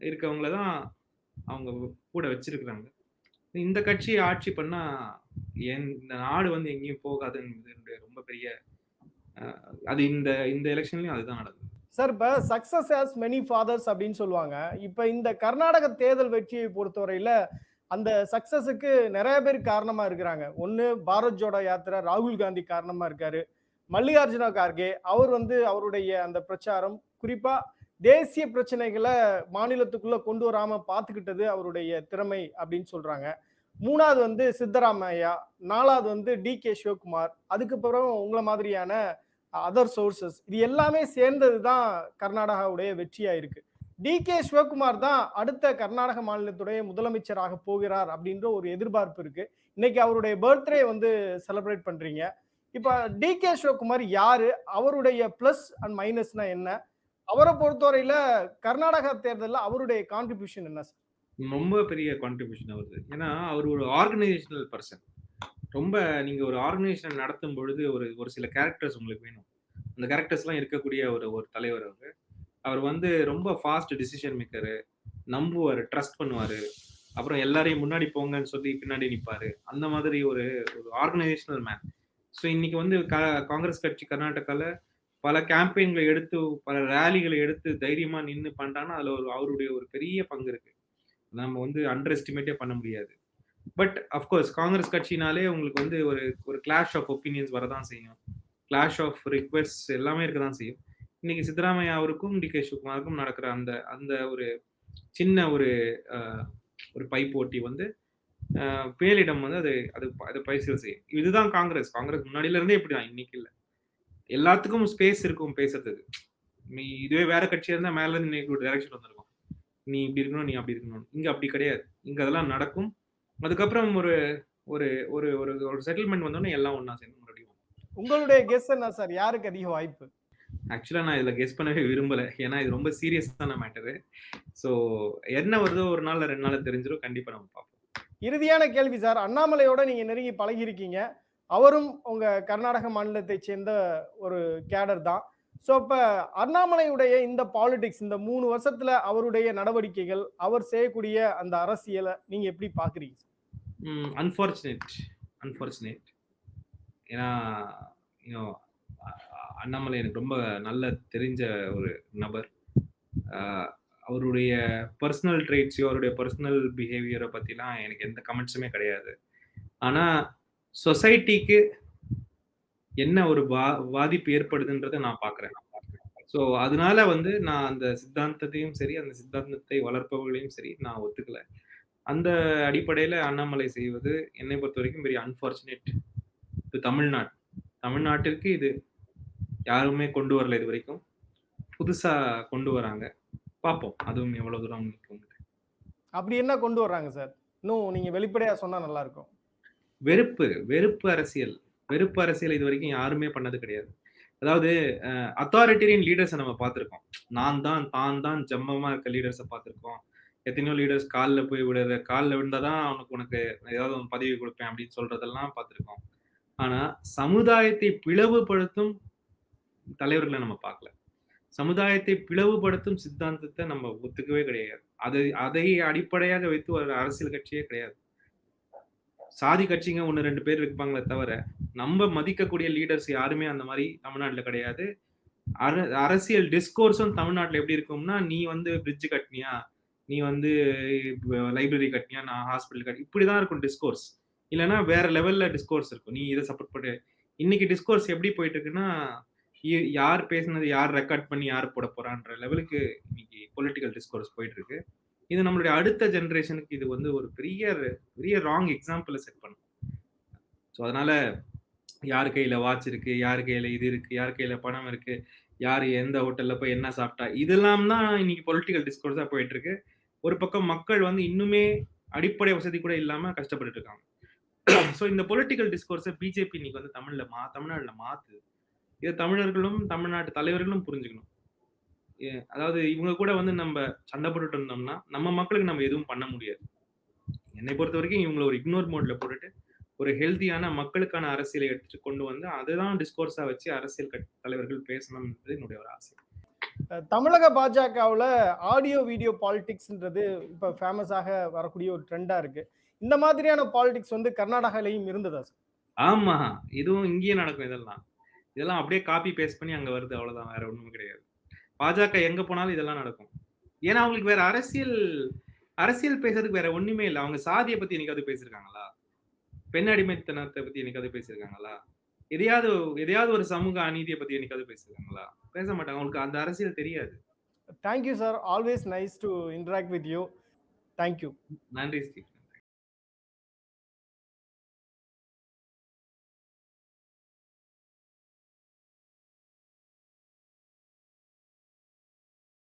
இருக்கவங்கள தான் அவங்க கூட வச்சிருக்கிறாங்க. இந்த கட்சி ஆட்சி பண்ணா, இந்த நாடு வந்து எங்கேயும் போகாதுன்றது என்னுடைய ரொம்ப பெரிய அ அது இந்த இந்த எலக்ஷன்லயும் அதுதான் நடக்குது. சார் இப்ப சக்சஸ் ஹேஸ் மெனி ஃபாதர்ஸ் அப்படின்னு சொல்லுவாங்க. இப்ப இந்த கர்நாடக தேர்தல் வெற்றியை பொறுத்தவரையில அந்த சக்சஸுக்கு நிறைய பேர் காரணமா இருக்கிறாங்க. ஒண்ணு பாரத் ஜோடோ யாத்திரை ராகுல் காந்தி காரணமா இருக்காரு. மல்லிகார்ஜுன கார்கே அவர் வந்து அவருடைய அந்த பிரச்சாரம் குறிப்பா தேசிய பிரச்சனைகளை மாநிலத்துக்குள்ள கொண்டு வராம பாத்துக்கிட்டது அவருடைய திறமை அப்படின்னு சொல்றாங்க. 3வது வந்து சித்தராமையா, 4வது வந்து டி.கே. சிவகுமார், அதுக்கப்புறம் உங்கள மாதிரியான அதர் சோர்சஸ் இது எல்லாமே சேர்ந்தது தான் கர்நாடகாவுடைய வெற்றியா இருக்கு. டி.கே. சிவகுமார் தான் அடுத்த கர்நாடக மாநிலத்துடைய முதலமைச்சராக போகிறார் அப்படின்ற ஒரு எதிர்பார்ப்பு இருக்கு. இன்னைக்கு அவருடைய பர்த்டே வந்து செலிப்ரேட் பண்றீங்க. இப்ப டி.கே. சிவகுமார் யாரு? அவருடைய பிளஸ் அண்ட் மைனஸ்னா என்ன? அவரை பொறுத்தவரையில கர்நாடகா தேர்தல்ல அவருடைய கான்ட்ரிபியூஷன் என்ன சார்? ரொம்ப பெரிய கான்ட்ரிபியூஷன் அவருது. ஏன்னா, அவரு ஒரு ஆர்கனைசேஷனல் பெர்சன். ரொம்ப நீங்க ஒரு ஆர்கனைசேஷன் நடத்தும் பொழுது ஒரு ஒரு சில கேரக்டர்ஸ் உங்களுக்கு வேணும். அந்த கேரக்டர்ஸ்லாம் இருக்கக்கூடிய ஒரு ஒரு தலைவர் அவரு. அவர் வந்து ரொம்ப ஃபாஸ்ட் டிசிஷன் மேக்கரு. நம்புவாரு, ட்ரஸ்ட் பண்ணுவாரு. அப்புறம் எல்லாரையும் முன்னாடி போங்கன்னு சொல்லி பின்னாடி நிப்பாரு. அந்த மாதிரி ஒரு ஒரு ஆர்கனைசேஷனல் மேன். ஸோ இன்னைக்கு வந்து காங்கிரஸ் கட்சி கர்நாடகால பல கேம்பெயின்கள எடுத்து, பல ராலிகள எடுத்து தைரியமா நின்னு பண்றாங்கன்னா, அதுல அவருடைய ஒரு பெரிய பங்கு இருக்கு. நம்ம வந்து அண்டர் எஸ்டிமேட்டே பண்ண முடியாது. பட் அஃப்கோர்ஸ் காங்கிரஸ் கட்சினாலே உங்களுக்கு வந்து ஒரு ஒரு கிளாஷ் ஆஃப் ஒப்பீனியன்ஸ் வரதான் செய்யும். கிளாஷ் ஆஃப் ரிக்வெஸ்ட்ஸ் எல்லாமே இருக்க தான் செய்யும். இன்னைக்கு சித்தராமையா அவருக்கும், டி.கே. சிவகுமாருக்கும் நடக்கிற அந்த அந்த ஒரு சின்ன ஒரு அ ஒரு பைப்போட்டி வந்து மேலிடம் வந்து அது அது அது பரிசீலனை செய்யும். இதுதான் காங்கிரஸ். காங்கிரஸ் முன்னாடில இருந்தே இப்படிதான். இன்னைக்கு இல்ல. எல்லாத்துக்கும் ஸ்பேஸ் இருக்கும் பேசுறதுக்கு. நீ இதுவே வேற கட்சியா இருந்தா மேல இருந்து இன்னைக்கு ஒரு டைரக்ஷன் வந்திருக்கும். நீ இப்படி இருக்கணும், நீ அப்படி இருக்கணும். இங்க அப்படி கிடையாது. இங்க அதெல்லாம் நடக்கும். அதுக்கப்புறம் ஒரு ஒரு ஒரு ஒரு ஒரு செட்டில்மென்ட் வந்தோனே எல்லாம் ஒண்ணா சேர்ந்து மறுபடியும். உங்களுடைய கெஸ் என்ன சார்? யாருக்கு அதிக வாய்ப்பு? ஆக்சுவலா நான் இதுல கெஸ் பண்ணவே விரும்பல. ஏன்னா இது ரொம்ப சீரியஸான மேட்டரு. ஸோ என்ன வருதோ ஒரு நாள்ல 2 நாள்ல தெரிஞ்சிரும். கண்டிப்பா நம்ம பார்ப்போம். இறுதியான கேள்வி சார். அண்ணாமலையோட நீங்க நெருங்கி பழகியிருக்கீங்க. அவரும் உங்க கர்நாடக மாநிலத்தைச் சேர்ந்த ஒரு கேடர் தான். ஸோ இப்ப அண்ணாமலையுடைய இந்த பாலிடிக்ஸ் இந்த 3 வருஷத்துல அவருடைய நடவடிக்கைகள், அவர் செய்யக்கூடிய அந்த அரசியல நீங்க எப்படி பார்க்குறீங்க? Unfortunate unfortunate. ஏன்னா, யூ நோ அண்ணாமலை எனக்கு ரொம்ப நல்ல தெரிஞ்ச ஒரு நபர். அ அவருடைய பெர்சனல் ட்ரெய்ட்ஸயோ, அவருடைய பெர்சனல் பிஹேவியர பத்திலாம் எனக்கு எந்த கமெண்ட்ஸுமே கிடையாது. ஆனா, சொசைட்டிக்கு என்ன ஒரு பாதிப்பு ஏற்படுதுன்றத நான் பார்க்குறேன். ஸோ, அதனால வந்து நான் அந்த சித்தாந்தத்தையும் சரி, அந்த சித்தாந்தத்தை வளர்ப்பவர்களையும் சரி நான் ஒத்துக்கல. அந்த அடிப்படையில அண்ணாமலை செய்வது என்னை பொறுத்தவரைக்கும் வெரி அன்பார்ச்சுனேட் டூ தமிழ்நாடு. தமிழ்நாட்டிற்கு இது யாருமே கொண்டு வரல இதுவரைக்கும். புதுசா கொண்டு வராங்க. பார்ப்போம். அதுவும் எவ்வளவு தூரம் நிக்கும். அப்படி என்ன கொண்டு வர்றாங்க சார்? இன்னும் நீங்க வெளிப்படையா சொன்னா நல்லா இருக்கும். வெறுப்பு அரசியல். வெறுப்பு அரசியல் இதுவரைக்கும் யாருமே பண்ணது கிடையாது. அதாவது அத்தாரிட்டேரியன் லீடர்ஸ நம்ம பார்த்திருக்கோம். நான் தான், தான் தான் ஜம்மமா இருக்க லீடர்ஸ பார்த்திருக்கோம். எத்தனையோ லீடர்ஸ் கால்ல போய் விழுற கால்ல விழுந்தா தான் உனக்கு ஏதாவது ஒரு பதவி குடுப்பேன் அப்படின்னு சொல்றதெல்லாம் பார்த்திருக்கோம். ஆனா, சமுதாயத்தை பிளவுபடுத்தும் தலைவர்கள நம்ம பார்க்கல. சமுதாயத்தை பிளவுபடுத்தும் சித்தாந்தத்த நம்ம ஒத்துக்கவே கிடையாது. அதை அடிப்படையாக வைத்து ஒரு அரசியல் கட்சியே கிடையாது. சாதி கட்சிங்க 1, 2 பேர் இருப்பாங்களே தவிர, நம்ம மதிக்கக்கூடிய லீடர்ஸ் யாருமே அந்த மாரி தமிழ்நாட்டுல கிடையாது. அரசியல் டிஸ்கோர்ஸும் தமிழ்நாட்டுல எப்படி இருக்கும்னா, நீ வந்து பிரிட்ஜ் கட்டினியா? நீ வந்து லைப்ரரி கட்டினியா? நான் ஹாஸ்பிட்டல் இப்படிதான் இருக்கும் டிஸ்கோர்ஸ். இல்லன்னா வேற லெவல்ல டிஸ்கோர்ஸ் இருக்கும். நீ இத சப்போர்ட் பண்ணு. இன்னைக்கு டிஸ்கோர்ஸ் எப்படி போயிட்டு இருக்குன்னா, யார் பேசினது யார் ரெக்கார்ட் பண்ணி யார் போட போறான்ற லெவலுக்கு இன்னைக்கு பொலிட்டிக்கல் டிஸ்கோர்ஸ் போயிட்டு இருக்கு. இது நம்மளுடைய அடுத்த ஜெனரேஷனுக்கு இது வந்து ஒரு பெரிய ராங் எக்ஸாம்பிள செட் பண்ணும். ஸோ அதனால யார் கையில வாட்ச் இருக்கு, யார் கையில இது இருக்கு, யார் கையில பணம் இருக்கு, யார் எந்த ஹோட்டல்ல போய் என்ன சாப்பிட்டா, இதெல்லாம் தான் இன்னைக்கு பொலிட்டிக்கல் டிஸ்கோர்ஸா போயிட்டு இருக்கு. ஒரு பக்கம் மக்கள் வந்து இன்னுமே அடிப்படை வசதி கூட இல்லாம கஷ்டப்பட்டுட்டு இருக்காங்க. ஸோ இந்த பொலிட்டிக்கல் டிஸ்கோர்ஸ பிஜேபி இன்னைக்கு வந்து தமிழ்நாடுல மாத்துது. இத தமிழர்களும், தமிழ்நாட்டு தலைவர்களும் புரிஞ்சுக்கணும். அதாவது இவங்க கூட வந்து நம்ம சண்டை போட்டுட்டு இருந்தோம்னா, நம்ம மக்களுக்கு நம்ம எதுவும் பண்ண முடியாது. என்னை பொறுத்தவரைக்கும் இவங்கள ஒரு இக்னோர் மோட்ல போட்டுட்டு, ஒரு ஹெல்த்தியான மக்களுக்கான அரசியலை எடுத்துட்டு கொண்டு வந்து, அதுதான் டிஸ்கோர்ஸா வச்சு அரசியல் தலைவர்கள் பேசணும்ன்றது என்னுடைய ஒரு ஆசை. தமிழக பாஜகவுல ஆடியோ, வீடியோ பாலிடிக்ஸ்ன்றது இப்ப ஃபேமஸாக வரக்கூடிய ஒரு ட்ரெண்டா இருக்கு. இந்த மாதிரியான பாலிடிக்ஸ் வந்து கர்நாடகாலயும் இருந்ததா சார்? ஆமா. இதுவும் இங்கேயே நடக்கும் இதெல்லாம். இதெல்லாம் அப்படியே காப்பி பேஸ்ட் பண்ணி அங்க வருது அவ்வளவுதான். வேற ஒண்ணும் கிடையாது. பாஜக எங்க போனாலும் இதெல்லாம் நடக்கும். ஏன்னா அவங்களுக்கு வேற அரசியல் பேசுறதுக்கு வேற ஒண்ணுமே இல்ல. அவங்க சாதிய பத்தி என்னைக்காவது பேசியிருக்காங்களா? பெண் அடிமைத்தனத்தை பத்தி என்னைக்காவது பேசியிருக்காங்களா? எதையாவது ஒரு சமூக அநீதிய பத்தி என்னைக்காவது பேசியிருக்காங்களா? பேச மாட்டாங்க. அவங்களுக்கு அந்த அரசியல் தெரியாது. Thank you sir. Always nice to interact with you. Thank you. நன்றி ஸ்ரீ.